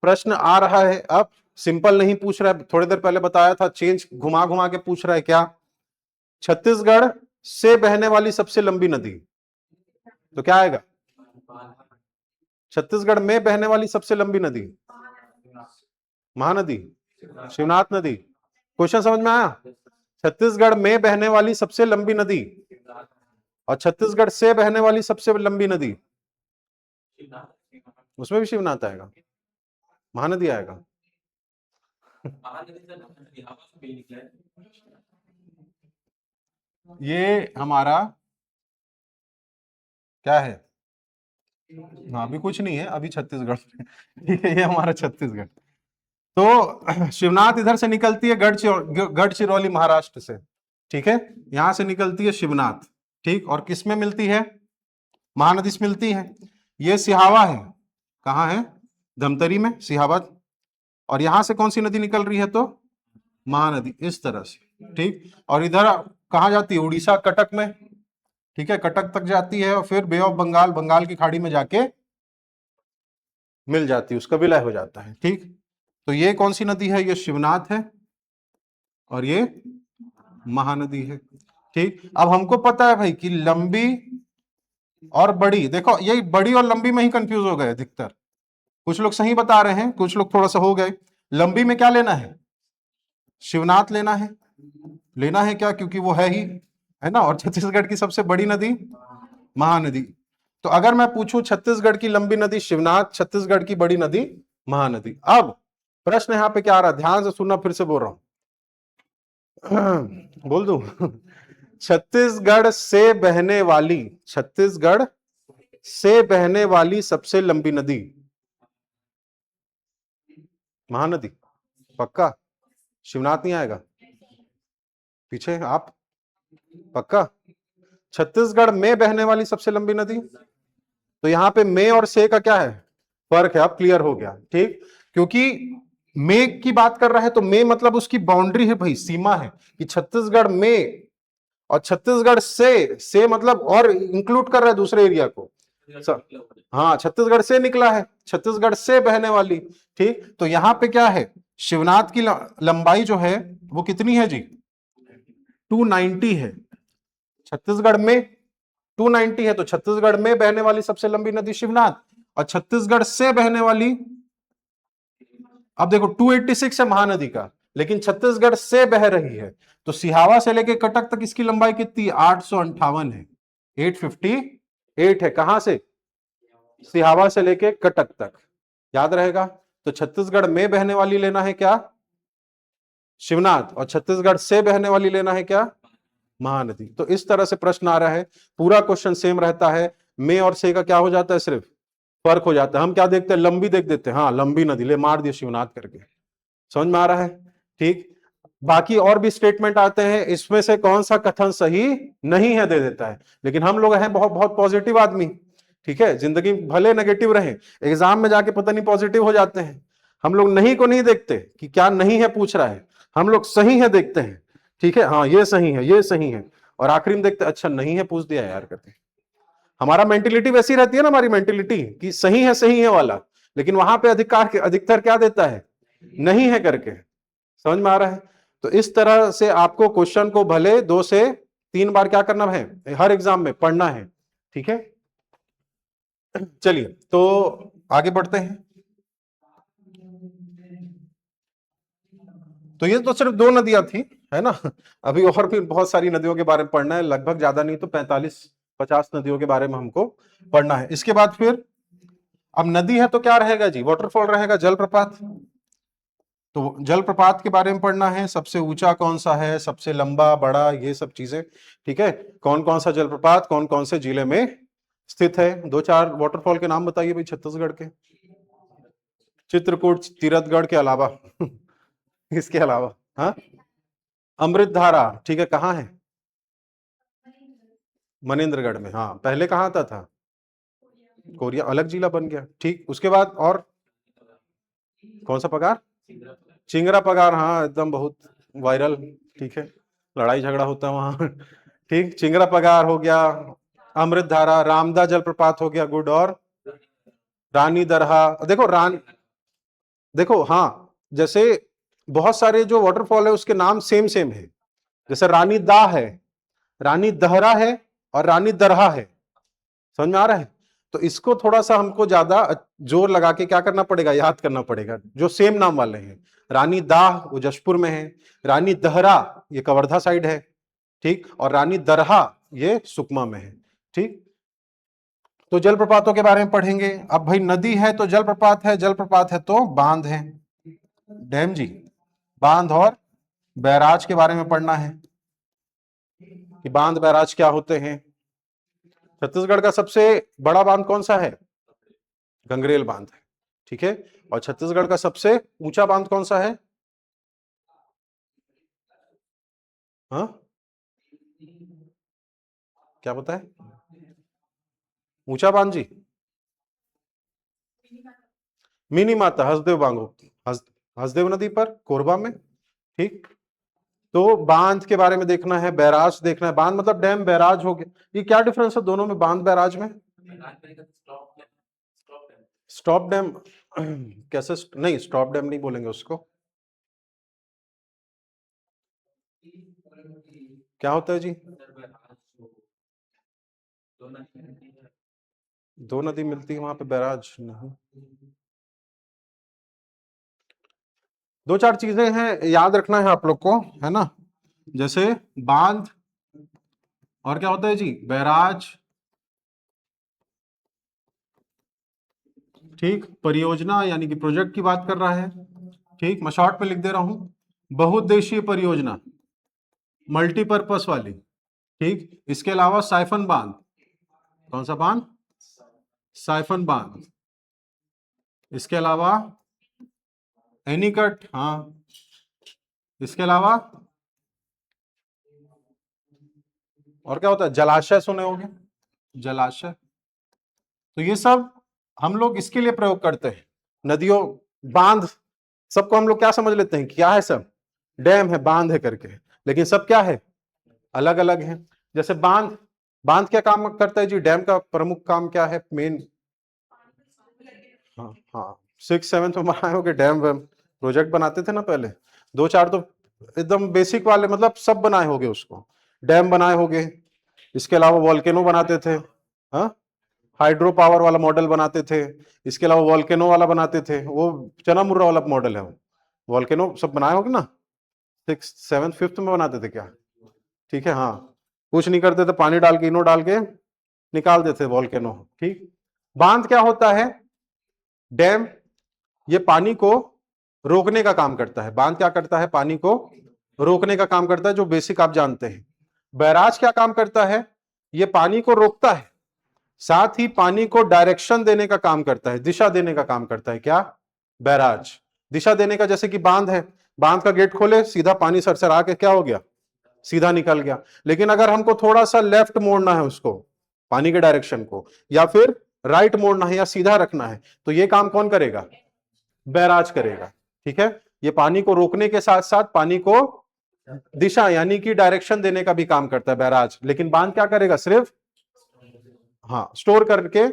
प्रश्न आ रहा है, अब सिंपल नहीं पूछ रहा है, थोड़ी देर पहले बताया था, चेंज घुमा घुमा के पूछ रहा है क्या, छत्तीसगढ़ से बहने वाली सबसे लंबी नदी, तो क्या आएगा, छत्तीसगढ़ में बहने वाली सबसे लंबी नदी महानदी, शिवनाथ नदी। क्वेश्चन समझ में आया? छत्तीसगढ़ में बहने वाली सबसे लंबी नदी और छत्तीसगढ़ से बहने वाली सबसे लंबी नदी, उसमें भी शिवनाथ आएगा, महानदी आएगा। ये हमारा क्या है, हाँ अभी कुछ नहीं है, अभी छत्तीसगढ़ ठीक है, ये हमारा छत्तीसगढ़। तो शिवनाथ इधर से निकलती है गढ़चिरौली महाराष्ट्र से, ठीक है, यहां से निकलती है शिवनाथ, ठीक, और किस में मिलती है, महानदी से मिलती है। ये सिहावा है, कहाँ है, धमतरी में सिहावा, और यहां से कौन सी नदी निकल रही है, तो महानदी, इस तरह से, ठीक। और इधर कहाँ जाती है, उड़ीसा कटक में, ठीक है, कटक तक जाती है और फिर बे ऑफ बंगाल, बंगाल की खाड़ी में जाके मिल जाती है, उसका विलय हो जाता है, ठीक। तो ये कौन सी नदी है, ये शिवनाथ है और ये महानदी है, ठीक। अब हमको पता है भाई कि लंबी और बड़ी, देखो यही बड़ी और लंबी में ही कंफ्यूज हो गए अधिकतर, कुछ लोग सही बता रहे हैं, कुछ लोग थोड़ा सा हो गए। लंबी में क्या लेना है, शिवनाथ लेना है, लेना है क्या, क्योंकि वो है ना, और छत्तीसगढ़ की सबसे बड़ी नदी महानदी। तो अगर मैं पूछूं छत्तीसगढ़ की लंबी नदी शिवनाथ, छत्तीसगढ़ की बड़ी नदी महानदी। अब प्रश्न यहां पे क्या आ रहा है, ध्यान से सुनना, फिर से बोल रहा हूं बोल दूं छत्तीसगढ़ से बहने वाली, छत्तीसगढ़ से बहने वाली सबसे लंबी नदी महानदी, पक्का, शिवनाथ नहीं आएगा पीछे आप, पक्का। छत्तीसगढ़ में बहने वाली सबसे लंबी नदी, तो यहां पे में और से का क्या है, फर्क है, अब क्लियर हो गया, ठीक। क्योंकि में की बात कर रहा है तो में मतलब उसकी बाउंड्री है भाई, सीमा है, कि छत्तीसगढ़ में, और छत्तीसगढ़ से मतलब और इंक्लूड कर रहा है दूसरे एरिया को। हाँ छत्तीसगढ़ से निकला है, छत्तीसगढ़ से बहने वाली, ठीक। तो यहां पे क्या है, शिवनाथ की लंबाई जो है वो कितनी है जी, 290 है, छत्तीसगढ़ में 290 है, तो छत्तीसगढ़ में बहने वाली सबसे लंबी नदी शिवनाथ, और छत्तीसगढ़ से बहने वाली, अब देखो 286 है महानदी का, लेकिन छत्तीसगढ़ से बह रही है, तो सिहावा से लेके कटक तक इसकी लंबाई कितनी, 858 है, 858 है, कहां से, सिहावा से लेके कटक तक, याद रहेगा। तो छत्तीसगढ़ में बहने वाली लेना है क्या, शिवनाथ, और छत्तीसगढ़ से बहने वाली लेना है क्या, महानदी। तो इस तरह से प्रश्न आ रहा है, पूरा क्वेश्चन सेम रहता है, में और से का क्या हो जाता है, सिर्फ फर्क हो जाता है। हम क्या देखते हैं, लंबी देख देते हैं, हाँ लंबी नदी, ले मार दिया शिवनाथ करके, समझ में आ रहा है, ठीक। बाकी और भी स्टेटमेंट आते हैं, इसमें से कौन सा कथन सही नहीं है दे देता है, लेकिन हम लोग हैं बहुत बहुत पॉजिटिव आदमी, ठीक है, जिंदगी भले नेगेटिव रहे, एग्जाम में जाके पता नहीं पॉजिटिव हो जाते हैं। हम लोग नहीं को नहीं देखते कि क्या नहीं है पूछ रहा है, हम लोग सही है देखते हैं, ठीक है, हाँ ये सही है, ये सही है, और आखिरी में देखते अच्छा नहीं है पूछ दिया यार करके। हमारा मेंटेलिटी वैसी रहती है ना, हमारी मेंटेलिटी कि सही है वाला, लेकिन वहां पे अधिकतर क्या देता है, नहीं है करके, समझ में आ रहा है। तो इस तरह से आपको क्वेश्चन को भले 2 से 3 बार क्या करना है, हर एग्जाम में पढ़ना है, ठीक है। चलिए तो आगे बढ़ते हैं। तो ये तो सिर्फ 2 नदियां थी, है ना, अभी और भी बहुत सारी नदियों के बारे में पढ़ना है, लगभग ज्यादा नहीं तो 45-50 नदियों के बारे में हमको पढ़ना है। इसके बाद फिर अब नदी है तो क्या रहेगा जी, वाटरफॉल रहेगा, जलप्रपात। तो जलप्रपात के बारे में पढ़ना है, सबसे ऊंचा कौन सा है, सबसे लंबा बड़ा, ये सब चीजें, ठीक है। कौन कौन सा जलप्रपात कौन कौन से जिले में स्थित है, 2-4 वाटरफॉल के नाम बताइए भाई छत्तीसगढ़ के, चित्रकूट तीरथगढ़ के अलावा इसके अलावा, हाँ अमृत धारा, ठीक है, कहाँ है, मनेन्द्रगढ़ में, हाँ पहले कहाँ आता था, कोरिया अलग जिला बन गया। ठीक, उसके बाद और कौन सा पगार? चिंगरा पगार, हाँ एकदम बहुत वायरल। ठीक है, लड़ाई झगड़ा होता है वहां। ठीक, चिंगरा पगार हो गया, अमृत धारा, रामदा जलप्रपात हो गया, गुड। और रानी दरहा, देखो देखो हाँ, जैसे बहुत सारे जो वाटरफॉल है उसके नाम सेम सेम है। जैसे रानी दा है, रानी दहरा है और रानी दरहा है। समझ में आ रहा है? तो इसको थोड़ा सा हमको ज्यादा जोर लगा के क्या करना पड़ेगा, याद करना पड़ेगा। जो सेम नाम वाले हैं, रानी दाह वो जशपुर में है, रानी दहरा ये कवर्धा साइड है, ठीक, और रानी दरहा ये सुकमा में है। ठीक, तो जलप्रपातों के बारे में पढ़ेंगे। अब भाई नदी है तो जलप्रपात है, जलप्रपात है तो बांध है, डैम जी। बांध और बैराज के बारे में पढ़ना है कि बांध बैराज क्या होते हैं। छत्तीसगढ़ का सबसे बड़ा बांध कौन सा है? गंगरेल बांध है। ठीक है, और छत्तीसगढ़ का सबसे ऊंचा बांध कौन सा है? हाँ, क्या पता है? ऊंचा बांध जी, मिनी माता हसदेव बांगो, हसदेव नदी पर कोरबा में। ठीक, तो बांध के बारे में देखना है, बैराज देखना है। बांध मतलब डैम, बैराज हो गया। ये क्या डिफरेंस है दोनों में, बांध बैराज में? स्टॉप डैम कैसे? नहीं, स्टॉप डैम नहीं बोलेंगे उसको। क्या होता है जी? दो नदी मिलती है वहां पे, बैराज नहीं। दो चार चीजें हैं याद रखना है आप लोग को, है ना? जैसे बांध, और क्या होता है जी? बैराज। ठीक, परियोजना यानी कि प्रोजेक्ट की बात कर रहा है। ठीक, मैं शॉर्ट में लिख दे रहा हूं, बहुउद्देशीय परियोजना, मल्टीपर्पस वाली। ठीक, इसके अलावा साइफन बांध। कौन सा बांध? साइफन बांध। इसके अलावा एनीकट, हाँ। इसके अलावा और क्या होता है? जलाशय सुने होंगे, जलाशय। तो ये सब हम लोग इसके लिए प्रयोग करते हैं। नदियों, बांध, सबको हम लोग क्या समझ लेते हैं, क्या है सब? डैम है, बांध है करके। लेकिन सब क्या है? अलग अलग है। जैसे बांध, बांध क्या काम करता है जी? डैम का प्रमुख काम क्या है, मेन? हाँ हाँ, 6th 7th में बनाए होगे डैम वैम, प्रोजेक्ट बनाते थे ना पहले। दो चार तो एकदम बेसिक वाले, मतलब सब बनाए होगे उसको। डैम बनाए होगे, इसके अलावा वॉल्केनो बनाते थे, हाँ, हाइड्रो पावर वाला मॉडल बनाते थे। इसके अलावा वॉल्केनो वाला बनाते थे, वो चना मुर्रा वाला मॉडल है वो। वॉल्केनो सब बनाए होगे ना, 6th 7th 5th में बनाते थे क्या? ठीक है, हाँ, कुछ नहीं करते थे, पानी डाल के, इनो डाल के निकाल देते वॉल्केनो। ठीक, बांध क्या होता है? डैम, ये पानी को रोकने का काम करता है। बांध क्या करता है? पानी को रोकने का काम करता है, जो बेसिक आप जानते हैं। बैराज क्या काम करता है? ये पानी को रोकता है, साथ ही पानी को डायरेक्शन देने का काम करता है, दिशा देने का काम करता है। क्या? बैराज। दिशा देने का, जैसे कि बांध है, बांध का गेट खोले, सीधा पानी सरसरा के क्या हो गया, सीधा निकल गया। लेकिन अगर हमको थोड़ा सा लेफ्ट मोड़ना है उसको, पानी के डायरेक्शन को, या फिर राइट मोड़ना है या सीधा रखना है, तो ये काम कौन करेगा? बैराज करेगा। ठीक है, ये पानी को रोकने के साथ साथ पानी को दिशा यानी कि डायरेक्शन देने का भी काम करता है बैराज। लेकिन बांध क्या करेगा? सिर्फ हाँ, स्टोर करके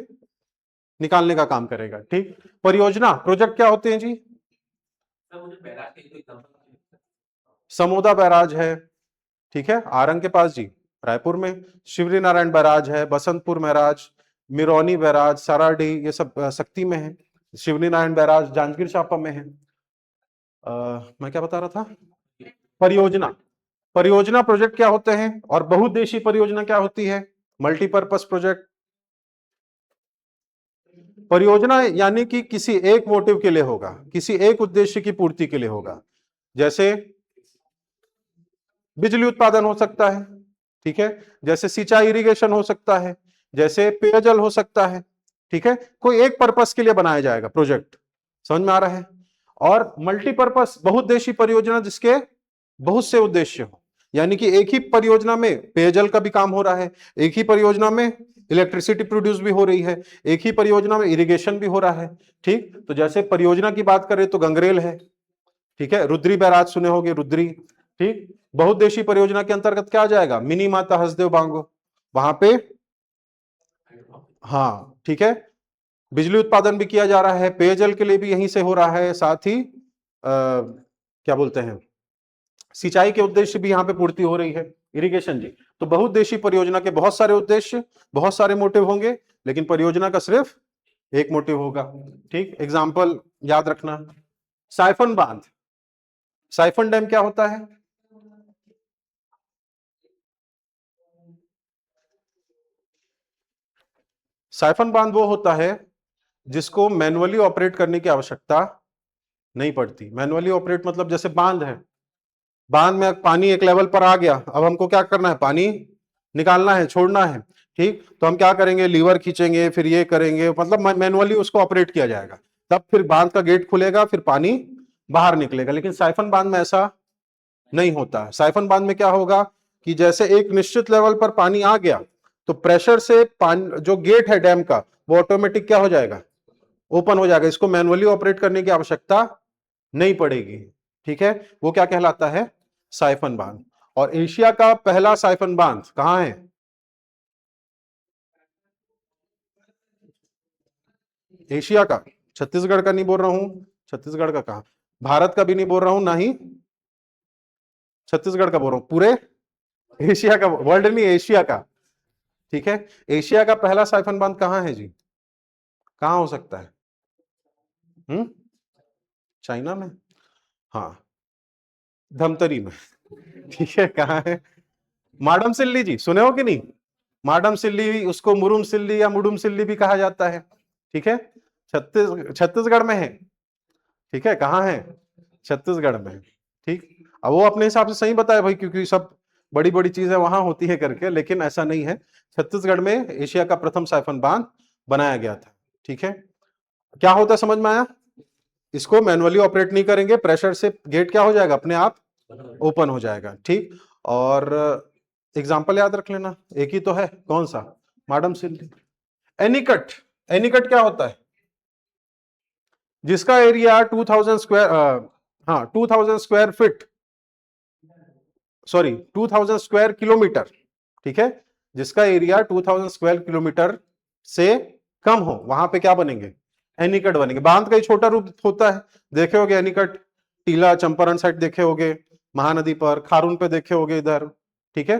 निकालने का काम करेगा। ठीक, परियोजना, प्रोजेक्ट क्या होते हैं जी? समोदा बैराज है, ठीक है, आरंग के पास जी, रायपुर में। शिवरी नारायण बैराज है, बसंतपुर बैराज, मिरौनी बैराज, सराडीह, ये सब सक्ती में है। शिवरी नारायण बैराज जांजगीर चांपा में है। मैं क्या बता रहा था? परियोजना, परियोजना प्रोजेक्ट क्या होते हैं, और बहुउद्देशीय परियोजना क्या होती है, मल्टीपर्पस प्रोजेक्ट। परियोजना यानी कि किसी एक मोटिव के लिए होगा, किसी एक उद्देश्य की पूर्ति के लिए होगा। जैसे बिजली उत्पादन हो सकता है, ठीक है, जैसे सिंचाई इरिगेशन हो सकता है, जैसे पेयजल हो सकता है। ठीक है, कोई एक पर्पस के लिए बनाया जाएगा प्रोजेक्ट। समझ में आ रहा है? और मल्टीपर्पस, बहुउद्देशीय परियोजना जिसके बहुत से उद्देश्य हो, यानी कि एक ही परियोजना में पेयजल का भी काम हो रहा है, एक ही परियोजना में इलेक्ट्रिसिटी प्रोड्यूस भी हो रही है, एक ही परियोजना में इरिगेशन भी हो रहा है। ठीक, तो जैसे परियोजना की बात करें तो गंगरेल है, ठीक है, रुद्री बैराज सुने होंगे, रुद्री। ठीक, बहुउद्देशीय परियोजना के अंतर्गत क्या आ जाएगा, मिनी माता हसदेव बांगो, वहां पे हाँ ठीक है, बिजली उत्पादन भी किया जा रहा है, पेयजल के लिए भी यहीं से हो रहा है, साथ ही क्या बोलते हैं, सिंचाई के उद्देश्य भी यहां पे पूर्ति हो रही है, इरिगेशन जी। तो बहुउद्देशीय परियोजना के बहुत सारे उद्देश्य, बहुत सारे मोटिव होंगे, लेकिन परियोजना का सिर्फ एक मोटिव होगा। ठीक, एग्जाम्पल याद रखना, साइफन बांध, साइफन डैम क्या होता है, साइफन बांध वो होता है जिसको मैनुअली ऑपरेट करने की आवश्यकता नहीं पड़ती। मैनुअली ऑपरेट मतलब जैसे बांध है, बांध में पानी एक लेवल पर आ गया, अब हमको क्या करना है, पानी निकालना है, छोड़ना है। ठीक, तो हम क्या करेंगे, लीवर खींचेंगे, फिर ये करेंगे, मतलब मैनुअली उसको ऑपरेट किया जाएगा, तब फिर बांध का गेट खुलेगा, फिर पानी बाहर निकलेगा। लेकिन साइफन बांध में ऐसा नहीं होता। साइफन बांध में क्या होगा कि जैसे एक निश्चित लेवल पर पानी आ गया तो प्रेशर से पानी, जो गेट है डैम का, वो ऑटोमेटिक क्या हो जाएगा, ओपन हो जाएगा, इसको मैनुअली ऑपरेट करने की आवश्यकता नहीं पड़ेगी। ठीक है, वो क्या कहलाता है, साइफन बांध। और एशिया का पहला साइफन बांध कहां है, एशिया का, छत्तीसगढ़ का नहीं बोल रहा हूं, छत्तीसगढ़ का कहां, भारत का भी नहीं बोल रहा हूं, ना ही छत्तीसगढ़ का बोल रहा हूं, पूरे एशिया का, वर्ल्ड नहीं, एशिया का। ठीक है, एशिया का पहला साइफन बांध कहां है जी, कहां हो सकता है, चाइना में, हाँ, धमतरी में। ठीक है, कहां है, माडम सिल्ली जी, सुने हो कि नहीं, माडम सिल्ली, उसको मुरुम सिल्ली या मुडुम सिल्ली भी कहा जाता है। ठीक है, छत्तीसगढ़ में है। ठीक है, कहां है, छत्तीसगढ़ में। ठीक, अब वो अपने हिसाब से सही बताया भाई, क्योंकि सब बड़ी बड़ी चीजें वहां होती है करके, लेकिन ऐसा नहीं है, छत्तीसगढ़ में एशिया का प्रथम साइफन बांध बनाया गया था। ठीक है, क्या होता है समझ में आया, इसको मैनुअली ऑपरेट नहीं करेंगे, प्रेशर से गेट क्या हो जाएगा, अपने आप ओपन हो जाएगा। ठीक, और एग्जाम्पल याद रख लेना, एक ही तो है, कौन सा, माडम सिल्ली। एनीकट, एनीकट क्या होता है, जिसका एरिया 2000 स्क्वायर, हाँ 2000 square feet, sorry 2000 square kilometre. ठीक है, जिसका एरिया 2000 स्क्वायर किलोमीटर से कम हो, वहां पे क्या बनेंगे, एनीकट बनेंगे। बांध का ही छोटा रूप होता है, देखे होगे एनीकट, टीला चंपारण साइड देखे होगे, महानदी पर, खारून पे देखे होगे इधर। ठीक है,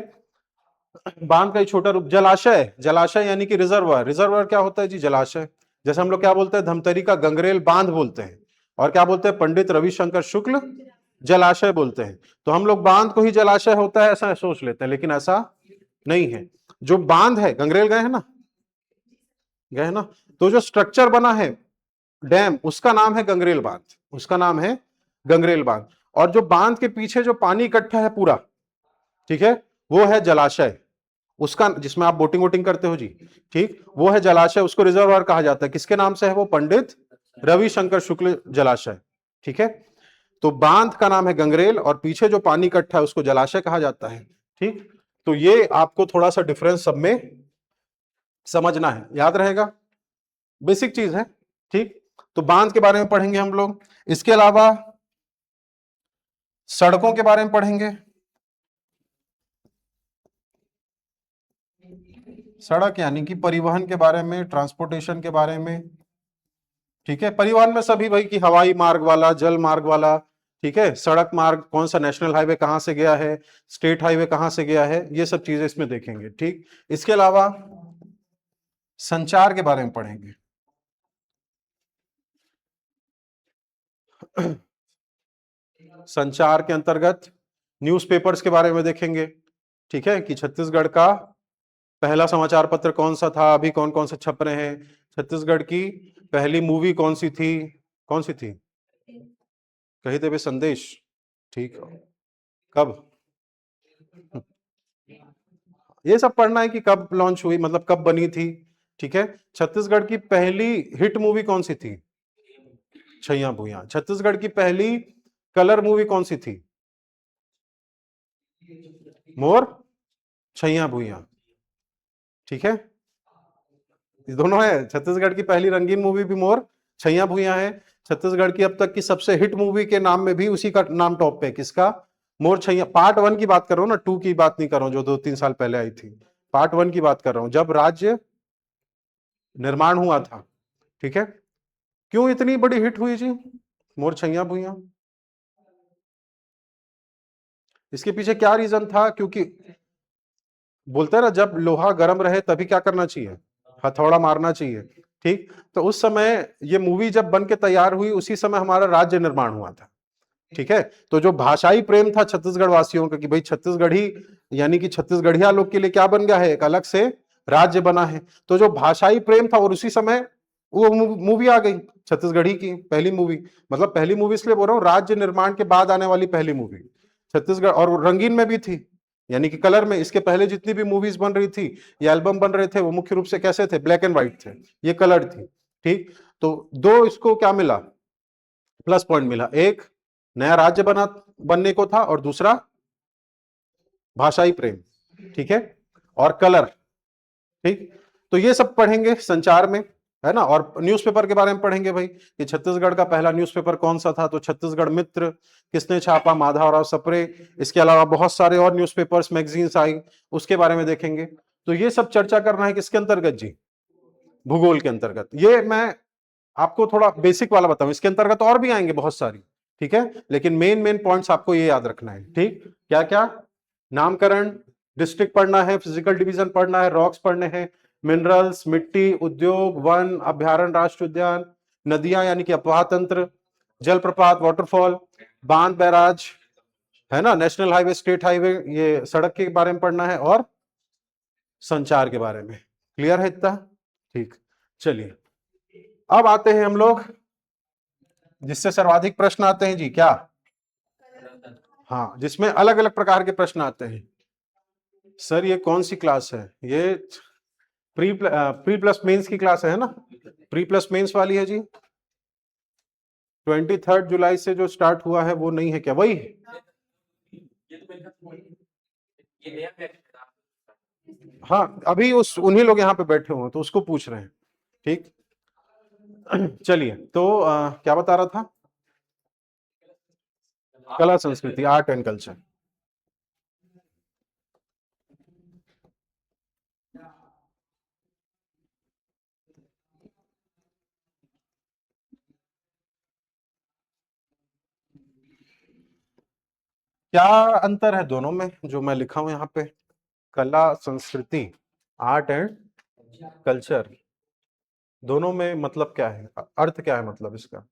बांध का ही छोटा रूप। जलाशय, जलाशय यानी कि रिजर्वर, रिजर्वर क्या होता है जी, जलाशय। जैसे हम लोग क्या बोलते हैं, धमतरी का गंगरेल बांध बोलते हैं, और क्या बोलते हैं, पंडित रविशंकर शुक्ल जलाशय बोलते हैं। तो हम लोग बांध को ही जलाशय होता है ऐसा सोच लेते हैं, लेकिन ऐसा नहीं है। जो बांध है, गंगरेल गए हैं ना, गए ना, तो जो स्ट्रक्चर बना है डैम, उसका नाम है गंगरेल बांध, उसका नाम है गंगरेल बांध। और जो बांध के पीछे जो पानी इकट्ठा है पूरा, ठीक है, वो है जलाशय, उसका, जिसमें आप बोटिंग वोटिंग करते हो जी। ठीक, वो है जलाशय, उसको रिजर्वायर कहा जाता है। किसके नाम से है वो, पंडित रविशंकर शुक्ल जलाशय। ठीक है, तो बांध का नाम है गंगरेल, और पीछे जो पानी इकट्ठा है उसको जलाशय कहा जाता है। ठीक, तो ये आपको थोड़ा सा डिफरेंस सब में समझना है, याद रहेगा, बेसिक चीज है। ठीक, तो बांध के बारे में पढ़ेंगे हम लोग, इसके अलावा सड़कों के बारे में पढ़ेंगे, सड़क यानी कि परिवहन के बारे में, ट्रांसपोर्टेशन के बारे में। ठीक है, परिवहन में सभी भाई की हवाई मार्ग वाला, जल मार्ग वाला, ठीक है, सड़क मार्ग कौन सा, नेशनल हाईवे कहां से गया है, स्टेट हाईवे कहां से गया है, ये सब चीजें इसमें देखेंगे। ठीक, इसके अलावा संचार के बारे में पढ़ेंगे। संचार के अंतर्गत न्यूज़पेपर्स के बारे में देखेंगे। ठीक है, कि छत्तीसगढ़ का पहला समाचार पत्र कौन सा था, अभी कौन कौन से छप रहे हैं, छत्तीसगढ़ की पहली मूवी कौन सी थी, कौन सी थी, कही देवे संदेश। ठीक, कब, ये सब पढ़ना है कि कब लॉन्च हुई, मतलब कब बनी थी। ठीक है, छत्तीसगढ़ की पहली हिट मूवी कौन सी थी, छैया भूया। छत्तीसगढ़ की पहली कलर मूवी कौन सी थी, मोर छैया भूया। ठीक है, ये दोनों है। छत्तीसगढ़ की पहली रंगीन मूवी भी मोर छैया भुइयां है। छत्तीसगढ़ की अब तक की सबसे हिट मूवी के नाम में भी उसी का नाम टॉप पे, किसका? मोर छैया। पार्ट 1 की बात कर रहा हूं ना, 2 की बात नहीं कर रहा हूं जो 2-3 साल पहले आई थी। पार्ट 1 की बात कर रहा हूं, जब राज्य निर्माण हुआ था। ठीक है, क्यों इतनी बड़ी हिट हुई जी मोर छैया भुइयां? इसके पीछे क्या रीजन था? क्योंकि बोलते हैं ना, जब लोहा गर्म रहे तभी क्या करना चाहिए? हथौड़ा मारना चाहिए। ठीक, तो उस समय ये मूवी जब बन के तैयार हुई, उसी समय हमारा राज्य निर्माण हुआ था। ठीक है, तो जो भाषाई प्रेम था छत्तीसगढ़ वासियों का कि भाई छत्तीसगढ़ी, यानी कि छत्तीसगढ़िया लोग के लिए क्या बन गया है? एक अलग से राज्य बना है। तो जो भाषाई प्रेम था, और उसी समय वो मूवी आ गई छत्तीसगढ़ी की पहली मूवी। मतलब पहली मूवी इसलिए बोल रहा हूँ, राज्य निर्माण के बाद आने वाली पहली मूवी छत्तीसगढ़, और रंगीन में भी थी, यानी कि कलर में। इसके पहले जितनी भी मूवीज बन रही थी, ये एल्बम बन रहे थे, वो मुख्य रूप से कैसे थे? ब्लैक एंड व्हाइट थे, ये कलर थी। ठीक, तो दो इसको क्या मिला? प्लस पॉइंट मिला। एक नया राज्य बनने को था, और दूसरा भाषाई प्रेम। ठीक है, और कलर। ठीक, तो ये सब पढ़ेंगे संचार में, है ना। और न्यूज़पेपर के बारे में पढ़ेंगे भाई, कि छत्तीसगढ़ का पहला न्यूज़पेपर कौन सा था? तो छत्तीसगढ़ मित्र किसने छापा? माधवराव सप्रे। इसके अलावा बहुत सारे और न्यूज़पेपर्स, मैगजीन्स आई, उसके बारे में देखेंगे। तो ये सब चर्चा करना है किसके अंतर्गत जी? भूगोल के अंतर्गत। ये मैं आपको थोड़ा बेसिक वाला बताऊं, इसके अंतर्गत और भी आएंगे बहुत सारी। ठीक है, लेकिन मेन मेन पॉइंट्स आपको ये याद रखना है। ठीक, क्या क्या? नामकरण, डिस्ट्रिक्ट पढ़ना है, फिजिकल डिवीजन पढ़ना है, रॉक्स पढ़ने हैं, मिनरल्स, मिट्टी, उद्योग, वन, अभ्यारण्य, राष्ट्रीय उद्यान, नदियां यानी कि अपवाह तंत्र, जलप्रपात, वाटरफॉल, बांध, बैराज, है ना, नेशनल हाईवे, स्टेट हाईवे, ये सड़क के बारे में पढ़ना है, और संचार के बारे में। क्लियर है इतना? ठीक, चलिए अब आते हैं हम लोग जिससे सर्वाधिक प्रश्न आते हैं जी, क्या? हाँ, जिसमें अलग अलग प्रकार के प्रश्न आते हैं। सर ये कौन सी क्लास है? ये प्री प्लस मेंस की क्लास है ना? प्री प्लस मेंस वाली है जी। 23 जुलाई से जो स्टार्ट हुआ है वो नहीं है क्या? वही है? हाँ, अभी उन्हीं लोग यहाँ पे बैठे हुए हैं तो उसको पूछ रहे हैं। ठीक, चलिए तो क्या बता रहा था? कला संस्कृति, आर्ट एंड कल्चर। क्या अंतर है दोनों में जो मैं लिखा हूं यहाँ पे? कला संस्कृति, आर्ट एंड कल्चर, दोनों में मतलब क्या है? अर्थ क्या है मतलब इसका?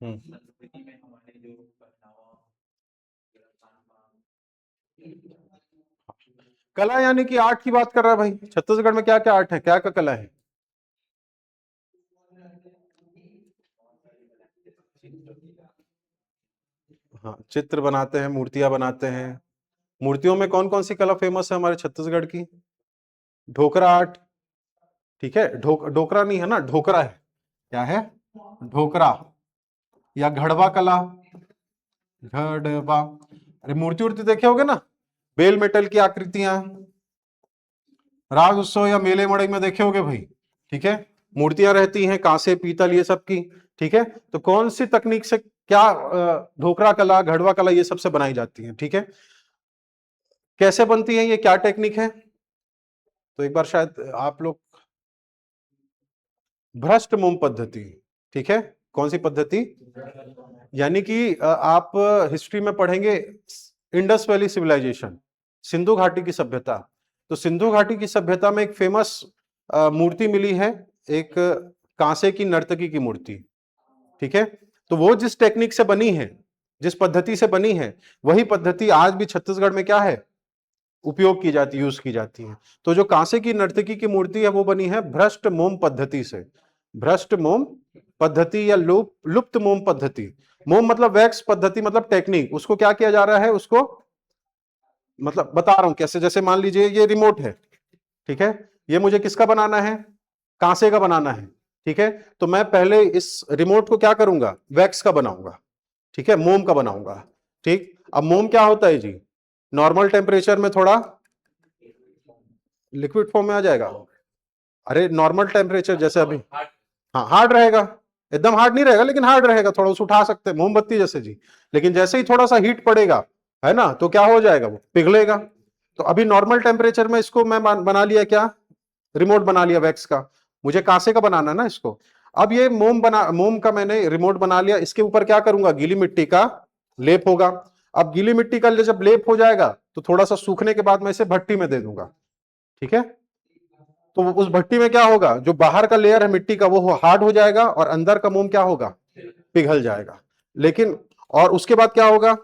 हम्म, कला यानी कि आर्ट की बात कर रहा है भाई। छत्तीसगढ़ में क्या क्या आर्ट है, क्या क्या कला है? हाँ, चित्र बनाते हैं, मूर्तियां बनाते हैं। मूर्तियों में कौन कौन सी कला फेमस है हमारे छत्तीसगढ़ की? ढोकरा आर्ट। ठीक है, ढोकरा नहीं है ना, ढोकरा है। क्या है? ढोकरा, या घड़वा कला, घड़वा। अरे मूर्ति उर्ति देखे होगे ना, बेल मेटल की आकृतियां, राज उत्सव या मेले मड़ई में देखे होगे भाई। ठीक है, मूर्तियां रहती हैं कांसे पीतल ये सब की। ठीक है, तो कौन सी तकनीक से क्या ढोकरा कला, घड़वा कला ये सबसे बनाई जाती है? ठीक है, कैसे बनती है, ये क्या टेक्निक है? तो एक बार शायद आप लोग, भ्रष्ट मोम पद्धति। ठीक है, कौन सी पद्धति? यानी कि आप हिस्ट्री में पढ़ेंगे इंडस वैली सिविलाइजेशन, सिंधु घाटी की सभ्यता। तो सिंधु घाटी की सभ्यता में एक फेमस मूर्ति मिली है, एक कांसे की नर्तकी की मूर्ति। ठीक है, तो वो जिस टेक्निक से बनी है, जिस पद्धति से बनी है, वही पद्धति आज भी छत्तीसगढ़ में क्या है? उपयोग की जाती, यूज की जाती है। तो जो कांसे की नर्तकी की मूर्ति है वो बनी है भ्रष्ट मोम पद्धति से। भ्रष्ट मोम पद्धति या लुप्त मोम पद्धति। मोम मतलब वैक्स, पद्धति मतलब टेक्निक। उसको क्या किया जा रहा है? उसको मतलब बता रहा हूं कैसे। जैसे मान लीजिए ये रिमोट है, ठीक है, ये मुझे किसका बनाना है? कांसे का बनाना है। ठीक है, तो मैं पहले इस रिमोट को क्या करूंगा? वैक्स का बनाऊंगा। ठीक है, मोम का बनाऊंगा। ठीक, अब मोम क्या होता है जी, नॉर्मल टेम्परेचर में थोड़ा लिक्विड फॉर्म में आ जाएगा। अरे नॉर्मल टेम्परेचर जैसे अभी, हाँ हार्ड रहेगा, एकदम हार्ड नहीं रहेगा लेकिन हार्ड रहेगा, थोड़ा उसे उठा सकते हैं मोमबत्ती जैसे जी। लेकिन जैसे ही थोड़ा सा हीट पड़ेगा, है ना, तो क्या हो जाएगा, वो पिघलेगा। तो अभी नॉर्मल टेम्परेचर में इसको मैं बना लिया क्या, रिमोट बना लिया वैक्स का। मुझे कांसे का बनाना है ना इसको। अब ये मोम का मैंने रिमोट बना लिया, इसके ऊपर क्या करूंगा, गीली मिट्टी का लेप होगा। अब गीली मिट्टी का जब लेप हो जाएगा तो थोड़ा सा सूखने के बाद मैं इसे भट्टी में दे दूंगा। ठीक है, तो उस भट्टी में क्या होगा, जो बाहर का लेयर है मिट्टी का वो हार्ड हो जाएगा और अंदर का मोम क्या होगा, पिघल जाएगा। लेकिन और उसके बाद क्या होगा,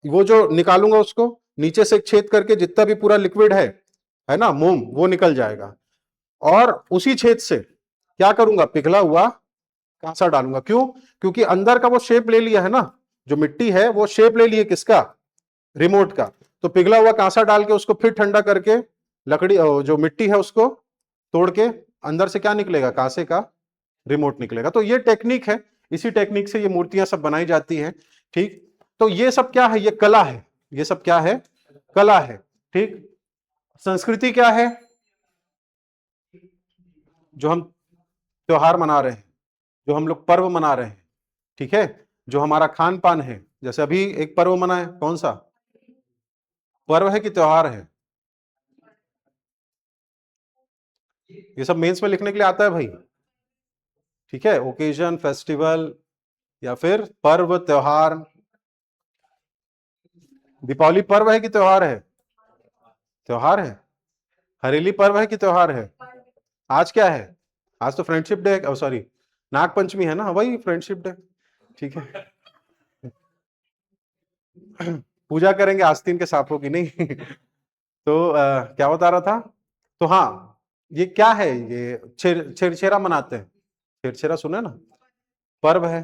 वो जो निकालूंगा उसको नीचे से एक छेद करके जितना भी पूरा लिक्विड है ना मोम, वो निकल जाएगा। और उसी छेद से क्या करूंगा, पिघला हुआ कांसा डालूंगा। क्यों, क्योंकि अंदर का वो शेप ले लिया है ना, जो मिट्टी है वो शेप ले लिया किसका, रिमोट का। तो पिघला हुआ कांसा डाल के उसको फिर ठंडा करके लकड़ी जो मिट्टी है उसको तोड़ के अंदर से क्या निकलेगा, कांसे का रिमोट निकलेगा। तो ये टेक्निक है, इसी टेक्निक से ये मूर्तियां सब बनाई जाती हैं। ठीक, तो ये सब क्या है, ये कला है, ये सब क्या है, कला है। ठीक, संस्कृति क्या है, जो हम त्योहार मना रहे हैं, जो हम लोग पर्व मना रहे हैं। ठीक है, जो हमारा खान पान है, जैसे अभी एक पर्व मना है, कौन सा पर्व है कि त्योहार है, ये सब मेंस में लिखने के लिए आता है भाई। ठीक है, ओकेजन, फेस्टिवल या फिर पर्व त्योहार। दीपावली पर्व है कि त्योहार है, त्योहार है। हरेली पर्व है कि त्योहार है। आज क्या है, आज तो फ्रेंडशिप डे है, सॉरी नाग पंचमी है ना, वही फ्रेंडशिप डे। ठीक है, पूजा करेंगे आस्तीन के सांपों की नहीं। तो क्या बता रहा था, तो हाँ ये क्या है, ये छेरछेरा मनाते हैं, छेरछेरा सुने ना, पर्व है।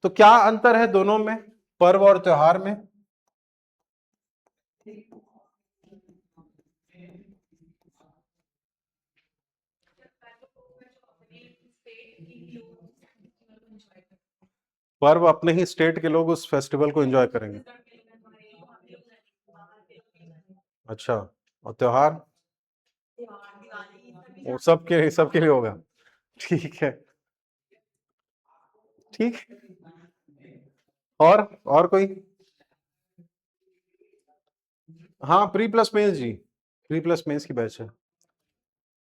तो क्या अंतर है दोनों में, पर्व और त्योहार में। पर्व अपने ही स्टेट के लोग उस फेस्टिवल को एंजॉय करेंगे। अच्छा, और त्योहार वो सबके लिए होगा। ठीक है, ठीक। और कोई, हाँ प्री प्लस मेंस जी, प्री प्लस मेंस की बैच है।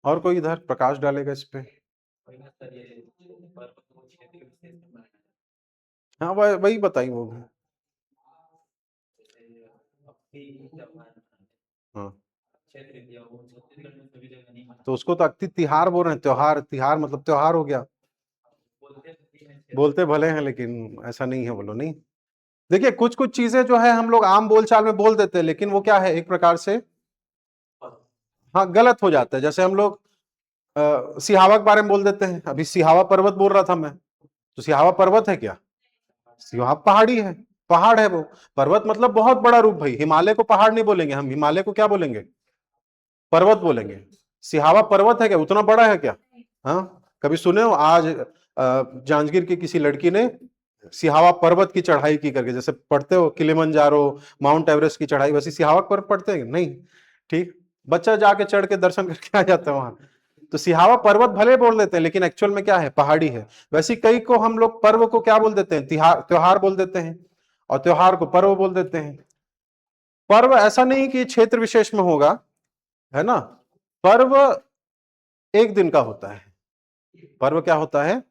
और कोई इधर प्रकाश डालेगा इस पे। हाँ वही बताई वो भी। हाँ, तो उसको तो अक्ति तिहार बोल रहे हैं, त्योहार, तिहार मतलब त्योहार हो गया। बोलते भले हैं लेकिन ऐसा नहीं है, बोलो नहीं। देखिए कुछ कुछ चीजें जो है हम लोग आम बोलचाल में बोल देते हैं, लेकिन वो क्या है, एक प्रकार से हाँ गलत हो जाता है। जैसे हम लोग सिहावा के बारे में बोल देते हैं, अभी सिहावा पर्वत बोल रहा था मैं, तो सिहावा पर्वत है क्या, सिहावा पहाड़ी है, पहाड़ है वो। पर्वत मतलब बहुत बड़ा रूप भाई, हिमालय को पहाड़ नहीं बोलेंगे हम, हिमालय को क्या बोलेंगे, पर्वत बोलेंगे। सिहावा पर्वत है क्या, उतना बड़ा है क्या। हाँ, कभी सुने हो आज जांजगीर की किसी लड़की ने सिहावा पर्वत की चढ़ाई की करके, जैसे पढ़ते हो किलिमंजारो, माउंट एवरेस्ट की चढ़ाई, वैसे सिहावा पर्वत पढ़ते हैं नहीं। ठीक, बच्चा जाके चढ़ के दर्शन करके आ जाता है वहां। तो सिहावा पर्वत भले बोल देते हैं लेकिन एक्चुअल में क्या है, पहाड़ी है। वैसे कई को हम लोग पर्व को क्या बोल देते हैं, त्योहार बोल देते हैं, और त्योहार को पर्व बोल देते हैं। पर्व ऐसा नहीं कि क्षेत्र विशेष में होगा, है ना। पर्व एक दिन का होता है, पर्व क्या होता है,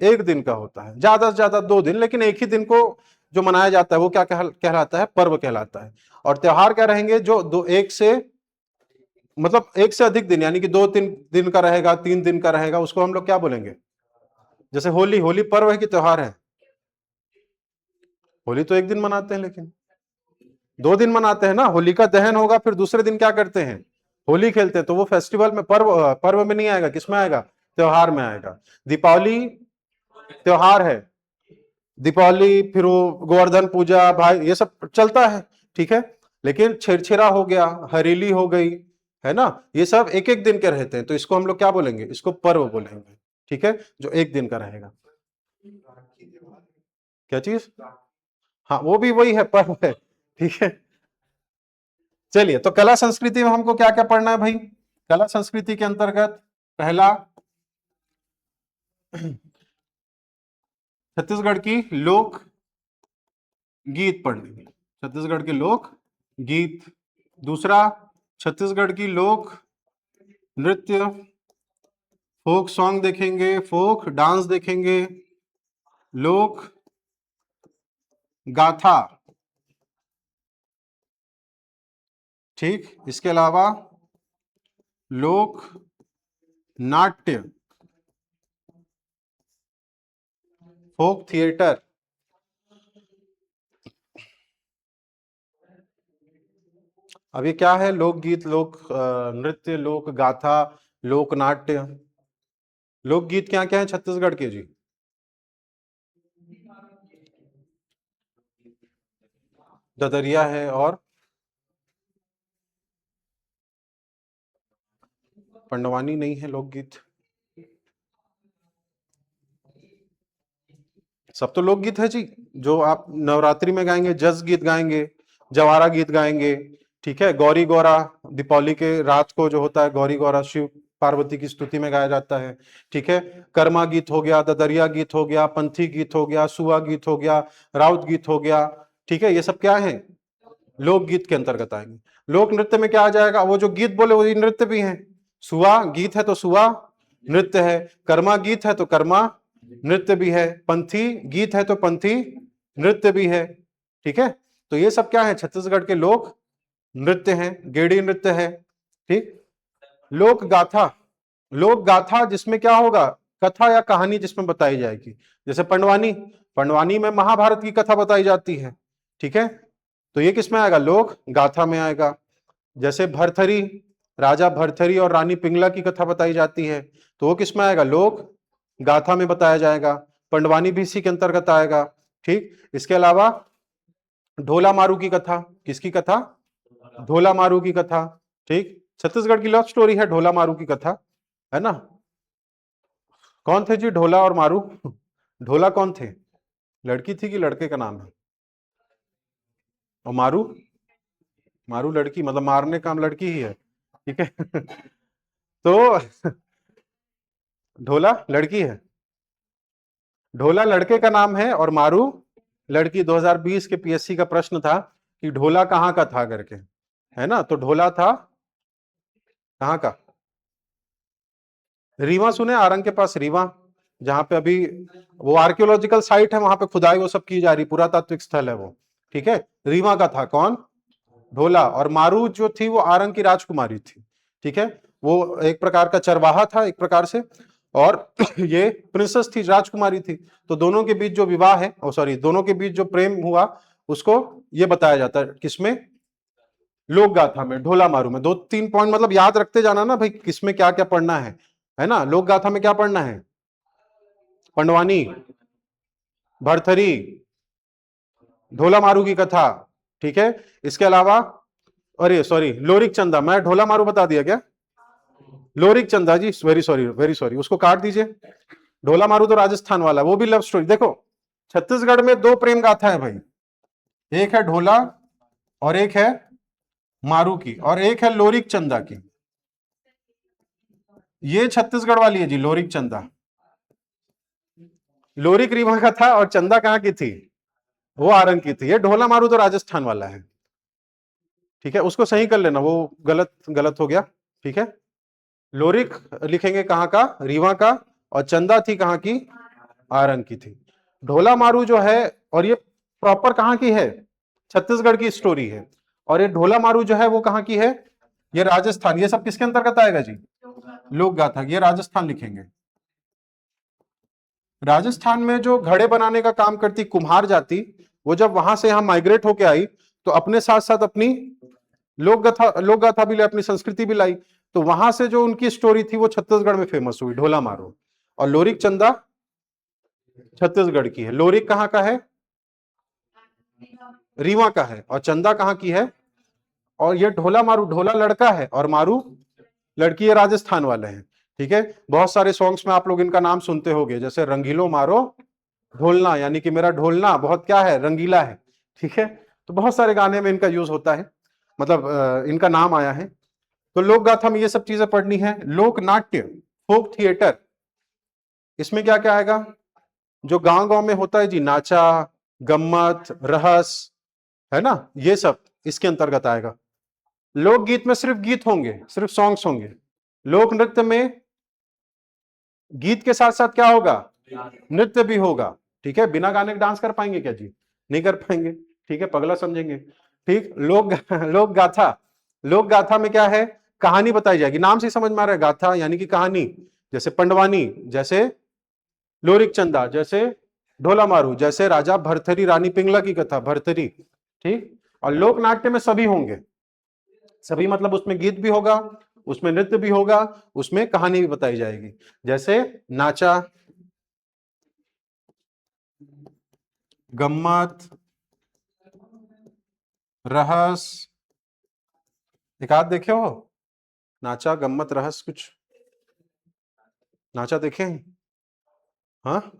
एक दिन का होता है, ज्यादा से ज्यादा 2 दिन, लेकिन एक ही दिन को जो मनाया जाता है वो क्या कहलाता है, पर्व कहलाता है। और त्योहार क्या रहेंगे, जो दो एक से मतलब एक से अधिक दिन, यानी कि 2-3 दिन का रहेगा, 3 दिन का रहेगा, उसको हम लोग क्या बोलेंगे। जैसे होली, होली पर्व है कि त्योहार है, होली तो एक दिन मनाते हैं लेकिन 2 दिन मनाते हैं ना। होलिका दहन होगा, फिर दूसरे दिन क्या करते हैं, होली खेलते हैं। तो वो फेस्टिवल में पर्व में नहीं आएगा, किसमें आएगा, त्योहार में आएगा। दीपावली त्योहार है, दीपावली, फिर वो गोवर्धन पूजा भाई, ये सब चलता है। ठीक है, लेकिन छेरछेरा हो गया, हरेली हो गई, है ना, ये सब एक एक दिन के रहते हैं, तो इसको हम लोग क्या बोलेंगे, इसको पर्व बोलेंगे। ठीक है, जो एक दिन का रहेगा। क्या चीज, हाँ वो भी वही है, पर्व है, ठीक है। चलिए, तो कला संस्कृति में हमको क्या क्या पढ़ना है भाई? कला संस्कृति के अंतर्गत पहला छत्तीसगढ़ की लोक गीत पढ़ेंगे, छत्तीसगढ़ के लोक गीत। दूसरा, छत्तीसगढ़ की लोक नृत्य, फोक सॉन्ग देखेंगे, फोक डांस देखेंगे, लोक गाथा, ठीक। इसके अलावा लोक नाट्य, फोक थिएटर, अब ये क्या है? लोकगीत, लोक नृत्य, लोक गाथा, लोक नाट्य। लोकगीत क्या क्या है छत्तीसगढ़ के जी? ददरिया है, और पंडवानी नहीं है लोकगीत। सब तो लोकगीत है जी, जो आप नवरात्रि में गाएंगे, जस गीत गाएंगे, जवारा गीत गाएंगे, ठीक है। गौरी गौरा, दीपावली के रात को जो होता है गौरी गौरा, शिव पार्वती की स्तुति में गाया जाता है, ठीक है। कर्मा गीत हो गया, ददरिया गीत हो गया, पंथी गीत हो गया, सुआ गीत हो गया, राउत गीत हो गया, ठीक है। ये सब क्या है? लोकगीत के अंतर्गत आएंगे। लोक नृत्य में क्या आ जाएगा? वो जो गीत बोले वही नृत्य भी है। सुआ गीत है तो सुआ नृत्य है, कर्मा गीत है तो कर्मा नृत्य भी है, पंथी गीत है तो पंथी नृत्य भी है, ठीक है। तो ये सब क्या है? छत्तीसगढ़ के लोक नृत्य हैं, गेड़ी नृत्य है, ठीक। लोक गाथा, लोक गाथा जिसमें क्या होगा? कथा या कहानी जिसमें बताई जाएगी, जैसे पंडवानी, पंडवानी में महाभारत की कथा बताई जाती है, ठीक है। तो ये किस में आएगा? लोक गाथा में आएगा। जैसे भरथरी, राजा भरथरी और रानी पिंगला की कथा बताई जाती है, तो वो किस में आएगा? लोक गाथा में बताया जाएगा। पंडवानी भी इसी के अंतर्गत आएगा, ठीक। इसके अलावा ढोला मारू की कथा, किसकी कथा? ढोला मारू की कथा, ठीक। छत्तीसगढ़ की लव स्टोरी है ढोला मारू की कथा, है ना। कौन थे जी ढोला और मारू? ढोला कौन थे? लड़की थी कि लड़के का नाम है? और मारू? मारू लड़की, मतलब मारने का लड़की ही है, ठीक है। तो ढोला लड़की है, ढोला लड़के का नाम है और मारू लड़की। 2020 के पीएससी का प्रश्न था कि ढोला कहाँ का था करके, है ना। तो ढोला था कहाँ का? रीवा सुने? आरंग के पास रीवा, जहां पे अभी वो आर्कियोलॉजिकल साइट है, वहां पे खुदाई वो सब की जा रही, पुरातात्विक स्थल है वो, ठीक है। रीवा का था कौन? ढोला। और मारू जो थी वो आरंग की राजकुमारी थी, ठीक है। वो एक प्रकार का चरवाहा था एक प्रकार से, और ये प्रिंसेस थी, राजकुमारी थी। तो दोनों के बीच जो विवाह है, ओ सॉरी, दोनों के बीच जो प्रेम हुआ, उसको ये बताया जाता है किसमें? लोक गाथा में, ढोला मारू में। 2-3 पॉइंट मतलब याद रखते जाना ना भाई, किसमें क्या क्या पढ़ना है ना। लोक गाथा में क्या पढ़ना है? पंडवानी, भरथरी, ढोला मारू की कथा, ठीक है। इसके अलावा, अरे सॉरी, लोरिक चंदा, मैं ढोला मारू बता दिया क्या? लोरिक चंदा जी, वेरी सॉरी, वेरी सॉरी, उसको काट दीजिए। ढोला मारू तो राजस्थान वाला, वो भी लव स्टोरी। देखो, छत्तीसगढ़ में 2 प्रेम गाथा है भाई, एक है ढोला और एक है मारू की, और एक है लोरिक चंदा की। ये छत्तीसगढ़ वाली है जी, लोरिक चंदा। लोरिक रीवा का था और चंदा कहां की थी? वो आरंग की थी। ये ढोला मारू तो राजस्थान वाला है, ठीक है। उसको सही कर लेना, वो गलत गलत हो गया, ठीक है। लोरिक लिखेंगे कहां का? रीवा का। और चंदा थी कहां की? आरंग की थी। ढोला मारू जो है, और ये प्रॉपर कहां की है? छत्तीसगढ़ की स्टोरी है। और ये ढोला मारू जो है वो कहां की है? ये राजस्थान। ये सब किसके अंतर्गत आएगा जी? लोक गाथा। ये राजस्थान लिखेंगे। राजस्थान में जो घड़े बनाने का काम करती कुम्हार जाति, वो जब वहां से यहां माइग्रेट होके आई, तो अपने साथ साथ अपनी लोक गाथा भी लाई, अपनी संस्कृति भी लाई। तो वहां से जो उनकी स्टोरी थी वो छत्तीसगढ़ में फेमस हुई, ढोला मारू। और लोरिक चंदा छत्तीसगढ़ की है। लोरिक कहाँ का है? रीवा का है। और चंदा कहाँ की है? और ये ढोला मारू, ढोला लड़का है और मारू लड़की, ये राजस्थान वाले हैं, ठीक है। बहुत सारे सॉन्ग्स में आप लोग इनका नाम सुनते होंगे, जैसे रंगीलो मारो ढोलना, यानी कि मेरा ढोलना बहुत क्या है? रंगीला है, ठीक है, तो बहुत सारे गाने में इनका यूज होता है, मतलब इनका नाम आया है। तो लोक गाथा में ये सब चीजें पढ़नी है। लोक नाट्य, फोक थिएटर, इसमें क्या क्या आएगा? जो गांव गांव में होता है जी, नाचा, गम्मत, रहस, है ना, ये सब इसके अंतर्गत आएगा। लोकगीत में सिर्फ गीत होंगे, सिर्फ सॉन्ग्स होंगे। लोक नृत्य में गीत के साथ साथ क्या होगा? नृत्य भी होगा। ठीक है, बिना गाने के डांस कर पाएंगे क्या जी? नहीं कर पाएंगे। ठीक है, पगला समझेंगे। ठीक, लोक गाथा, लोक गाथा में क्या है? कहानी बताई जाएगी। नाम से समझ में आ रहा है, गाथा यानी कि कहानी। जैसे पंडवानी, जैसे लोरिक चंदा, जैसे ढोला मारू, जैसे राजा भरथरी रानी पिंगला की कथा भरथरी। ठीक, और लोक नाट्य में सभी होंगे। सभी मतलब उसमें गीत भी होगा, उसमें नृत्य भी होगा, उसमें कहानी भी बताई जाएगी। जैसे नाचा, गम्मत, रहस, एक आध देखे हो? नाचा, गम्मत, रहस, कुछ नाचा देखे हैं? हाँ,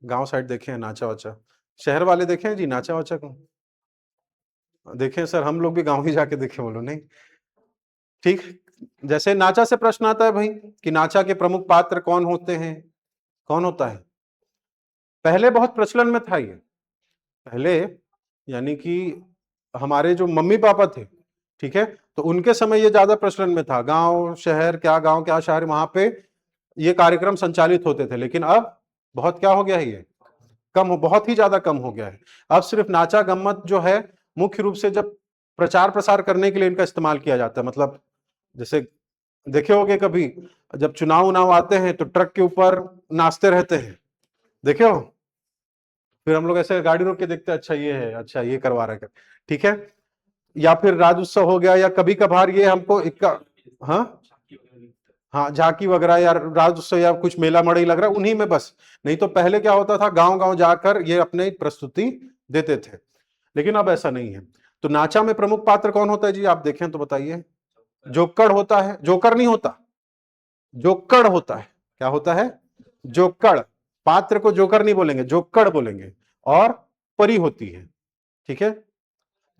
गांव साइड देखे हैं नाचा वाचा? शहर वाले देखे हैं जी नाचा वाचा को? देखे हैं सर, हम लोग भी गांव ही जाके देखे, बोलो नहीं। ठीक, जैसे नाचा से प्रश्न आता है भाई कि नाचा के प्रमुख पात्र कौन होते हैं, कौन होता है? पहले बहुत प्रचलन में था ये, पहले यानी कि हमारे जो मम्मी पापा थे, ठीक है, तो उनके समय ये ज्यादा प्रचलन में था। गांव शहर, क्या गांव क्या शहर, वहां पे ये कार्यक्रम संचालित होते थे। लेकिन अब बहुत क्या हो गया है, ये कम हो, बहुत ही ज्यादा कम हो गया है। अब सिर्फ नाचा गम्मत जो है, मुख्य रूप से जब प्रचार प्रसार करने के लिए इनका इस्तेमाल किया जाता है। मतलब जैसे देखे होगे कभी, जब चुनाव उनाव आते हैं तो ट्रक के ऊपर नाचते रहते हैं, देखे हो? फिर हम लोग ऐसे गाड़ी रोक के देखते हैं, अच्छा ये है, अच्छा ये करवा रहा है, ठीक है। या फिर राज्योत्सव हो गया, या कभी कभार ये हमको इक्का, हाँ हाँ, झांकी वगैरह या राज्योत्सव या कुछ मेला मड़ई लग रहा है, उन्हीं में बस। नहीं तो पहले क्या होता था, गांव गांव जाकर ये अपने प्रस्तुति देते थे। लेकिन अब ऐसा नहीं है। तो नाचा में प्रमुख पात्र कौन होता है जी, आप देखें तो बताइए? जोकर होता है, जोकर नहीं होता, जोकर होता है। क्या होता है? जोकर। पात्र को जोकर नहीं बोलेंगे, जोकर बोलेंगे। और परी होती है, ठीक है।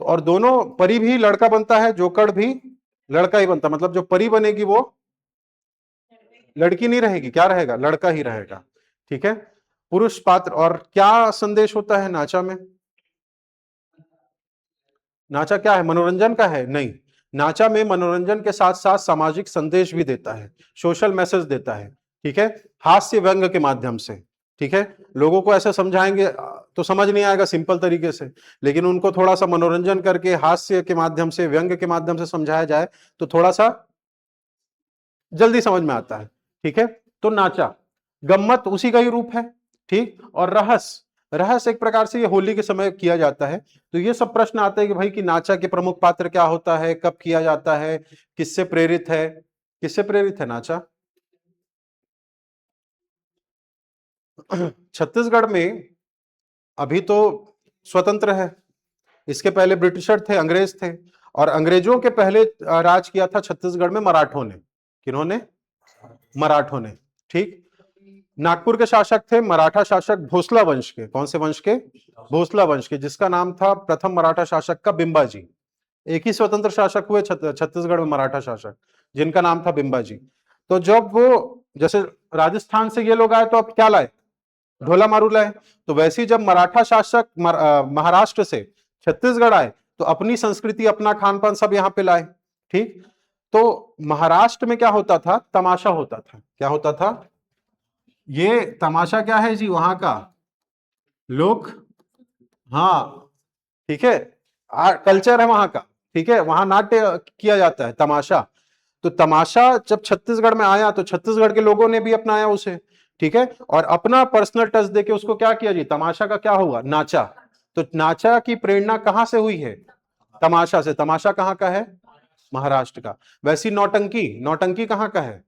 और दोनों, परी भी लड़का बनता है, जोकर भी लड़का ही बनता है। मतलब जो परी बनेगी वो लड़की नहीं रहेगी, क्या रहेगा? लड़का ही रहेगा, ठीक है। पुरुष पात्र। और क्या संदेश होता है नाचा में? नाचा क्या है, मनोरंजन का है? नहीं, नाचा में मनोरंजन के साथ साथ सामाजिक संदेश भी देता है, सोशल मैसेज देता है, ठीक है। हास्य व्यंग के माध्यम से, ठीक है। लोगों को ऐसे समझाएंगे तो समझ नहीं आएगा सिंपल तरीके से, लेकिन उनको थोड़ा सा मनोरंजन करके हास्य के माध्यम से, व्यंग के माध्यम से समझाया जाए तो थोड़ा सा जल्दी समझ में आता है, ठीक है। तो नाचा, गम्मत उसी का ही रूप है, ठीक। और रहस, रहस एक प्रकार से ये होली के समय किया जाता है। तो ये सब प्रश्न आते हैं कि भाई कि नाचा के प्रमुख पात्र क्या होता है, कब किया जाता है, किससे प्रेरित है? किससे प्रेरित है नाचा? छत्तीसगढ़ में अभी तो स्वतंत्र है, इसके पहले ब्रिटिशर थे, अंग्रेज थे। और अंग्रेजों के पहले राज किया था छत्तीसगढ़ में मराठों ने। किन्होंने? मराठों ने, ठीक। नागपुर के शासक थे मराठा शासक भोसला वंश के। कौन से वंश के? भोसला वंश के, जिसका नाम था प्रथम मराठा शासक का बिंबाजी। एक ही स्वतंत्र शासक हुए छत्तीसगढ़ में मराठा शासक, जिनका नाम था बिंबाजी। तो जब वो, जैसे राजस्थान से ये लोग आए तो अब क्या लाए? ढोला मारू लाए। तो वैसे ही जब मराठा शासक महाराष्ट्र से छत्तीसगढ़ आए तो अपनी संस्कृति, अपना खान पान सब यहाँ पे लाए, ठीक। तो महाराष्ट्र में क्या होता था? तमाशा होता था। क्या होता था? ये तमाशा क्या है जी, वहां का लोक, हाँ, ठीक है, कल्चर है वहां का, ठीक है। वहां नाट्य किया जाता है, तमाशा। तो तमाशा जब छत्तीसगढ़ में आया तो छत्तीसगढ़ के लोगों ने भी अपनाया उसे, ठीक है। और अपना पर्सनल टच देके उसको क्या किया जी, तमाशा का क्या हुआ? नाचा। तो नाचा की प्रेरणा कहां से हुई है? तमाशा से। तमाशा कहां का है? महाराष्ट्र का। वैसी नौटंकी, नौटंकी कहां का है?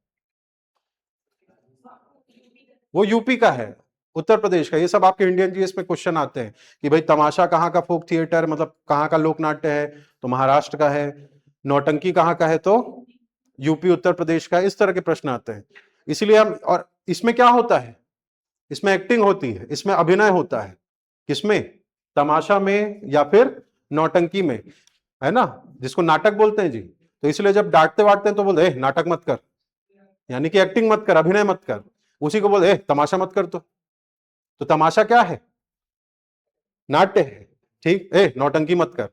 वो यूपी का है, उत्तर प्रदेश का। ये सब आपके इंडियन जीएस में क्वेश्चन आते हैं कि भाई तमाशा कहाँ का फोक थिएटर, मतलब कहाँ का लोक नाट्य है? तो महाराष्ट्र का है। नौटंकी कहाँ का है? तो यूपी उत्तर प्रदेश का। इस तरह के प्रश्न आते हैं, इसलिए हम। और इसमें क्या होता है? इसमें एक्टिंग होती है, इसमें अभिनय होता है। किसमें? तमाशा में या फिर नौटंकी में, है ना, जिसको नाटक बोलते हैं जी। तो इसलिए जब डांटते वाटते हैं तो बोलते नाटक मत कर, यानी कि एक्टिंग मत कर, अभिनय मत कर। उसी को बोलते तमाशा मत कर। तो तमाशा क्या है? नाट्य है। ठीक, नौटंकी मत कर,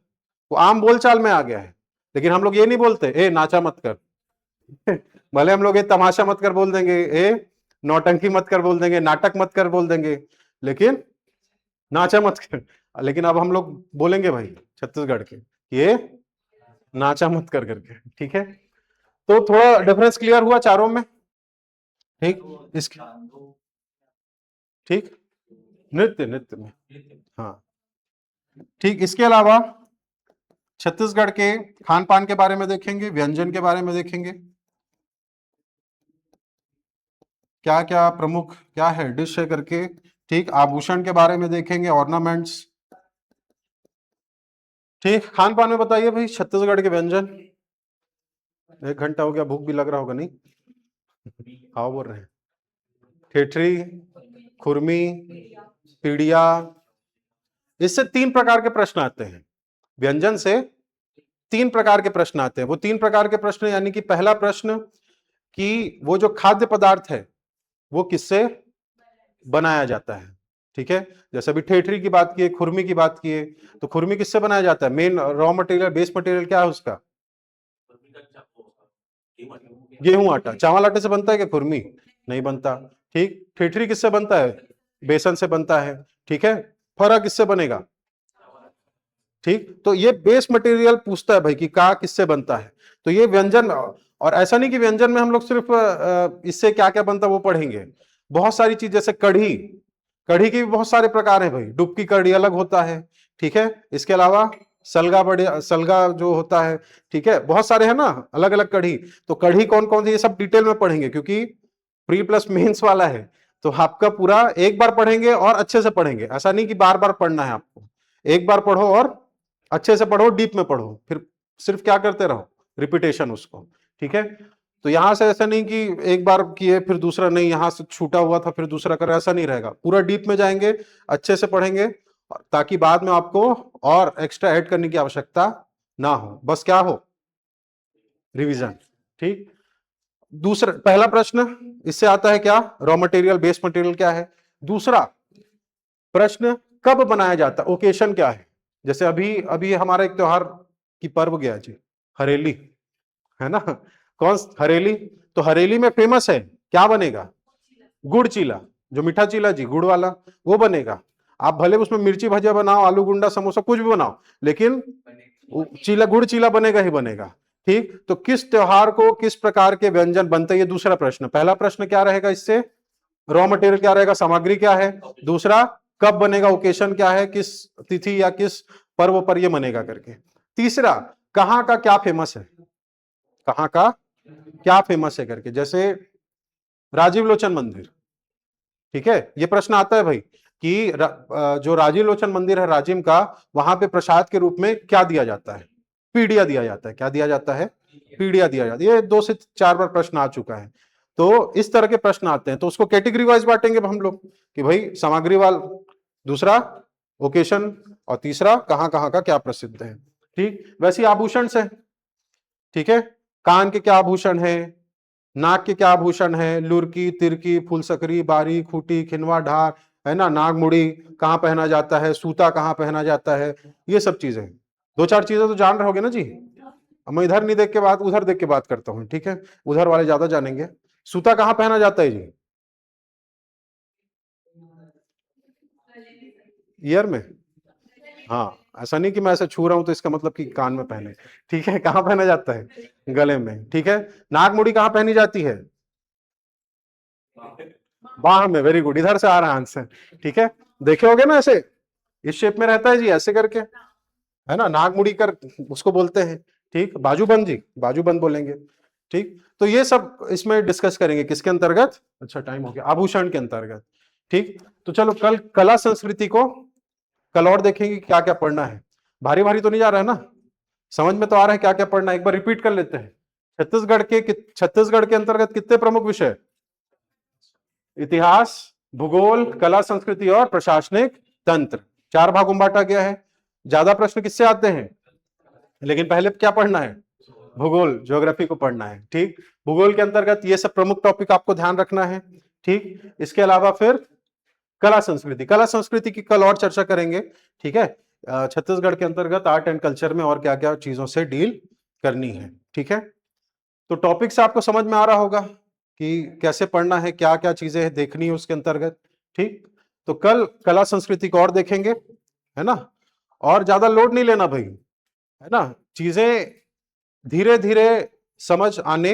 वो आम बोलचाल में आ गया है। लेकिन हम लोग ये नहीं बोलते नाचा मत कर। भले हम लोग तमाशा मत कर बोल देंगे, नौटंकी मत कर बोल देंगे, नाटक मत कर बोल देंगे, लेकिन नाचा मत कर। लेकिन अब हम लोग बोलेंगे भाई छत्तीसगढ़ के, ये नाचा मत कर करके। ठीक है, तो थोड़ा डिफरेंस क्लियर हुआ चारों में। ठीक, इसके ठीक, नृत्य नृत्य में, हाँ ठीक। इसके अलावा छत्तीसगढ़ के खान पान के बारे में देखेंगे, व्यंजन के बारे में देखेंगे, क्या क्या प्रमुख क्या है डिश है करके। ठीक, आभूषण के बारे में देखेंगे, ऑर्नामेंट्स। ठीक, खान पान में बताइए भाई छत्तीसगढ़ के व्यंजन। 1 घंटा हो गया, भूख भी लग रहा होगा नहीं? हाँ बोल रहे हैं। ठेठरी, खुरमी, पीड़िया। इससे 3 प्रकार के प्रश्न आते हैं, व्यंजन से 3 प्रकार के प्रश्न आते हैं। वो 3 प्रकार के प्रश्न यानी कि पहला प्रश्न कि वो जो खाद्य पदार्थ है वो किससे बनाया जाता है। ठीक है, जैसे अभी ठेठरी की बात की, खुरमी की बात की, तो खुरमी किससे बनाया जाता है? Main raw material, base material क्या है उसका? गेहूं आटा। चावल आटे से बनता है क्या खुरमी? नहीं बनता। ठीक, ठेठरी किससे बनता है? बेसन से बनता है। ठीक है, फरा किससे बनेगा? ठीक, तो ये बेस मटेरियल पूछता है भाई कि का किससे बनता है। तो ये व्यंजन, और ऐसा नहीं कि व्यंजन में हम लोग सिर्फ इससे क्या क्या बनता है वो पढ़ेंगे, बहुत सारी चीज, जैसे कढ़ी, कढ़ी के भी बहुत सारे प्रकार है भाई। डुबकी कढ़ी अलग होता है। ठीक है, इसके अलावा सलगा, बड़े सलगा जो होता है। ठीक है, बहुत सारे हैं ना अलग अलग कढ़ी। तो कढ़ी कौन कौन सी, ये सब डिटेल में पढ़ेंगे, क्योंकि प्री प्लस मेंस वाला है। तो आपका पूरा एक बार पढ़ेंगे और अच्छे से पढ़ेंगे, ऐसा नहीं कि बार बार पढ़ना है आपको। एक बार पढ़ो और अच्छे से पढ़ो, डीप में पढ़ो, फिर सिर्फ क्या करते रहो, रिपीटेशन उसको। ठीक है, तो यहां से ऐसा नहीं कि एक बार किए फिर दूसरा नहीं, यहां से छूटा हुआ था फिर दूसरा कर, ऐसा नहीं रहेगा। पूरा डीप में जाएंगे, अच्छे से पढ़ेंगे, ताकि बाद में आपको और एक्स्ट्रा ऐड करने की आवश्यकता ना हो, बस क्या हो, रिवीजन। ठीक, दूसरा पहला प्रश्न इससे आता है क्या, रॉ मटेरियल बेस मटेरियल क्या है। दूसरा प्रश्न कब बनाया जाता है, ओकेशन क्या है। जैसे अभी अभी हमारा एक त्योहार की पर्व गया जी, हरेली, है ना, कौन हरेली। तो हरेली में फेमस है क्या बनेगा, गुड़ चीला, जो मीठा चीला जी गुड़ वाला, वो बनेगा। आप भले उसमें मिर्ची भजिया बनाओ, आलू गुंडा समोसा कुछ भी बनाओ, लेकिन चीला, गुड़ चीला बनेगा ही बनेगा। ठीक, तो किस त्योहार को किस प्रकार के व्यंजन बनते हैं, ये दूसरा प्रश्न। पहला प्रश्न क्या रहेगा इससे, रॉ मटेरियल क्या रहेगा, सामग्री क्या है। दूसरा, कब बनेगा, ओकेशन क्या है, किस तिथि या किस पर्व पर यह बनेगा करके। तीसरा, कहां का क्या फेमस है, कहां का क्या फेमस है करके। जैसे राजीव लोचन मंदिर, ठीक है, ये प्रश्न आता है भाई कि जो राजीव लोचन मंदिर है राजिम का, वहां पे प्रसाद के रूप में क्या दिया जाता है, पीड़िया दिया जाता है। क्या दिया जाता है, पीड़िया दिया जाता है। ये 2 से 4 बार प्रश्न आ चुका है। तो इस तरह के प्रश्न आते हैं, तो उसको कैटेगरी वाइज बांटेंगे हम लोग कि भाई सामग्री वाल, दूसरा ओकेशन, और तीसरा कहां का क्या प्रसिद्ध है। ठीक, वैसे आभूषण से, ठीक है, कान के क्या आभूषण है, नाक के क्या आभूषण है, लुरकी, तिरकी, फुलसकरी, बारी, खूटी, खिनवा, ढार, है ना, नाग मुड़ी कहां पहना जाता है, सूता कहां पहना जाता है, ये सब चीजें। 2-4 चीजें तो जान रहोगे ना जी। अब मैं इधर नहीं देख के बात, उधर देख के बात करता हूं। ठीक है, उधर वाले ज्यादा जानेंगे। सूता कहां पहना जाता है जी, ईयर में। हाँ, ऐसा नहीं कि मैं ऐसे छू रहा हूं तो इसका मतलब कि कान में पहने। ठीक है, कहां पहना जाता है, गले में। ठीक है, नाक मुड़ी कहां पहनी जाती है, बाह में। वेरी गुड, इधर से आ रहा है आंसर। ठीक है, देखे होगे ना, ऐसे इस शेप में रहता है जी, ऐसे करके, है ना, नाक मुड़ी कर उसको बोलते हैं। ठीक, बाजूबंद जी, बाजूबंद बोलेंगे। ठीक, तो ये सब इसमें डिस्कस करेंगे किसके अंतर्गत, अच्छा टाइम हो गया, आभूषण के अंतर्गत। ठीक, तो चलो कल कला संस्कृति को कल और देखेंगे क्या क्या पढ़ना है। भारी भारी तो नहीं जा रहा है ना, समझ में तो आ रहा है क्या क्या पढ़ना है। एक बार रिपीट कर लेते हैं। छत्तीसगढ़ के अंतर्गत कितने प्रमुख विषय, इतिहास, भूगोल, कला संस्कृति और प्रशासनिक तंत्र। 4 भागों में बांटा गया है। ज्यादा प्रश्न किससे आते हैं, लेकिन पहले क्या पढ़ना है, भूगोल ज्योग्राफी को पढ़ना है। ठीक, भूगोल के अंतर्गत ये सब प्रमुख टॉपिक आपको ध्यान रखना है। ठीक, इसके अलावा फिर कला संस्कृति, कला संस्कृति की कल और चर्चा करेंगे। ठीक है, छत्तीसगढ़ के अंतर्गत आर्ट एंड कल्चर में और क्या क्या चीजों से डील करनी है। ठीक है, तो टॉपिक से आपको समझ में आ रहा होगा कि कैसे पढ़ना है, क्या क्या चीजें देखनी है उसके अंतर्गत। ठीक, तो कल कला संस्कृति को और देखेंगे, है ना। और ज्यादा लोड नहीं लेना भाई, है ना। चीजें धीरे धीरे समझ आने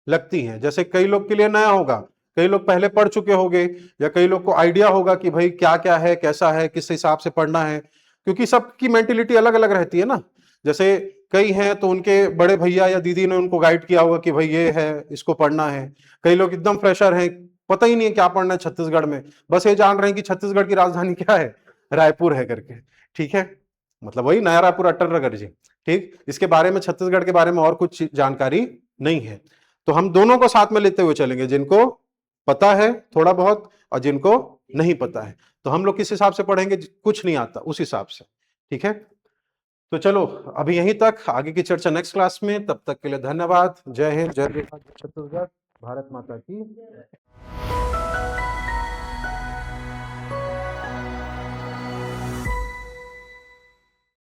लगती हैं। जैसे कई लोग के लिए नया होगा, कई लोग पहले पढ़ चुके होंगे, या कई लोग को आइडिया होगा कि भाई क्या क्या है, कैसा है, किस हिसाब से पढ़ना है, क्योंकि सबकी मेंटेलिटी अलग अलग रहती है ना। जैसे कई हैं तो उनके बड़े भैया या दीदी ने उनको गाइड किया होगा कि भाई ये है, इसको पढ़ना है। कई लोग एकदम फ्रेशर हैं, पता ही नहीं है क्या पढ़ना है छत्तीसगढ़ में, बस ये जान रहे हैं कि छत्तीसगढ़ की राजधानी क्या है, रायपुर है करके। ठीक है, मतलब वही नया रायपुर अटल नगर जी। ठीक, इसके बारे में, छत्तीसगढ़ के बारे में और कुछ जानकारी नहीं है। तो हम दोनों को साथ में लेते हुए चलेंगे, जिनको पता है थोड़ा बहुत और जिनको नहीं पता है। तो हम लोग किस हिसाब से पढ़ेंगे, कुछ नहीं आता उस हिसाब से। ठीक है, तो चलो अभी यहीं तक, आगे की चर्चा नेक्स्ट क्लास में। तब तक के लिए धन्यवाद। जय हिंद, जय छत्तीसगढ़, भारत माता की।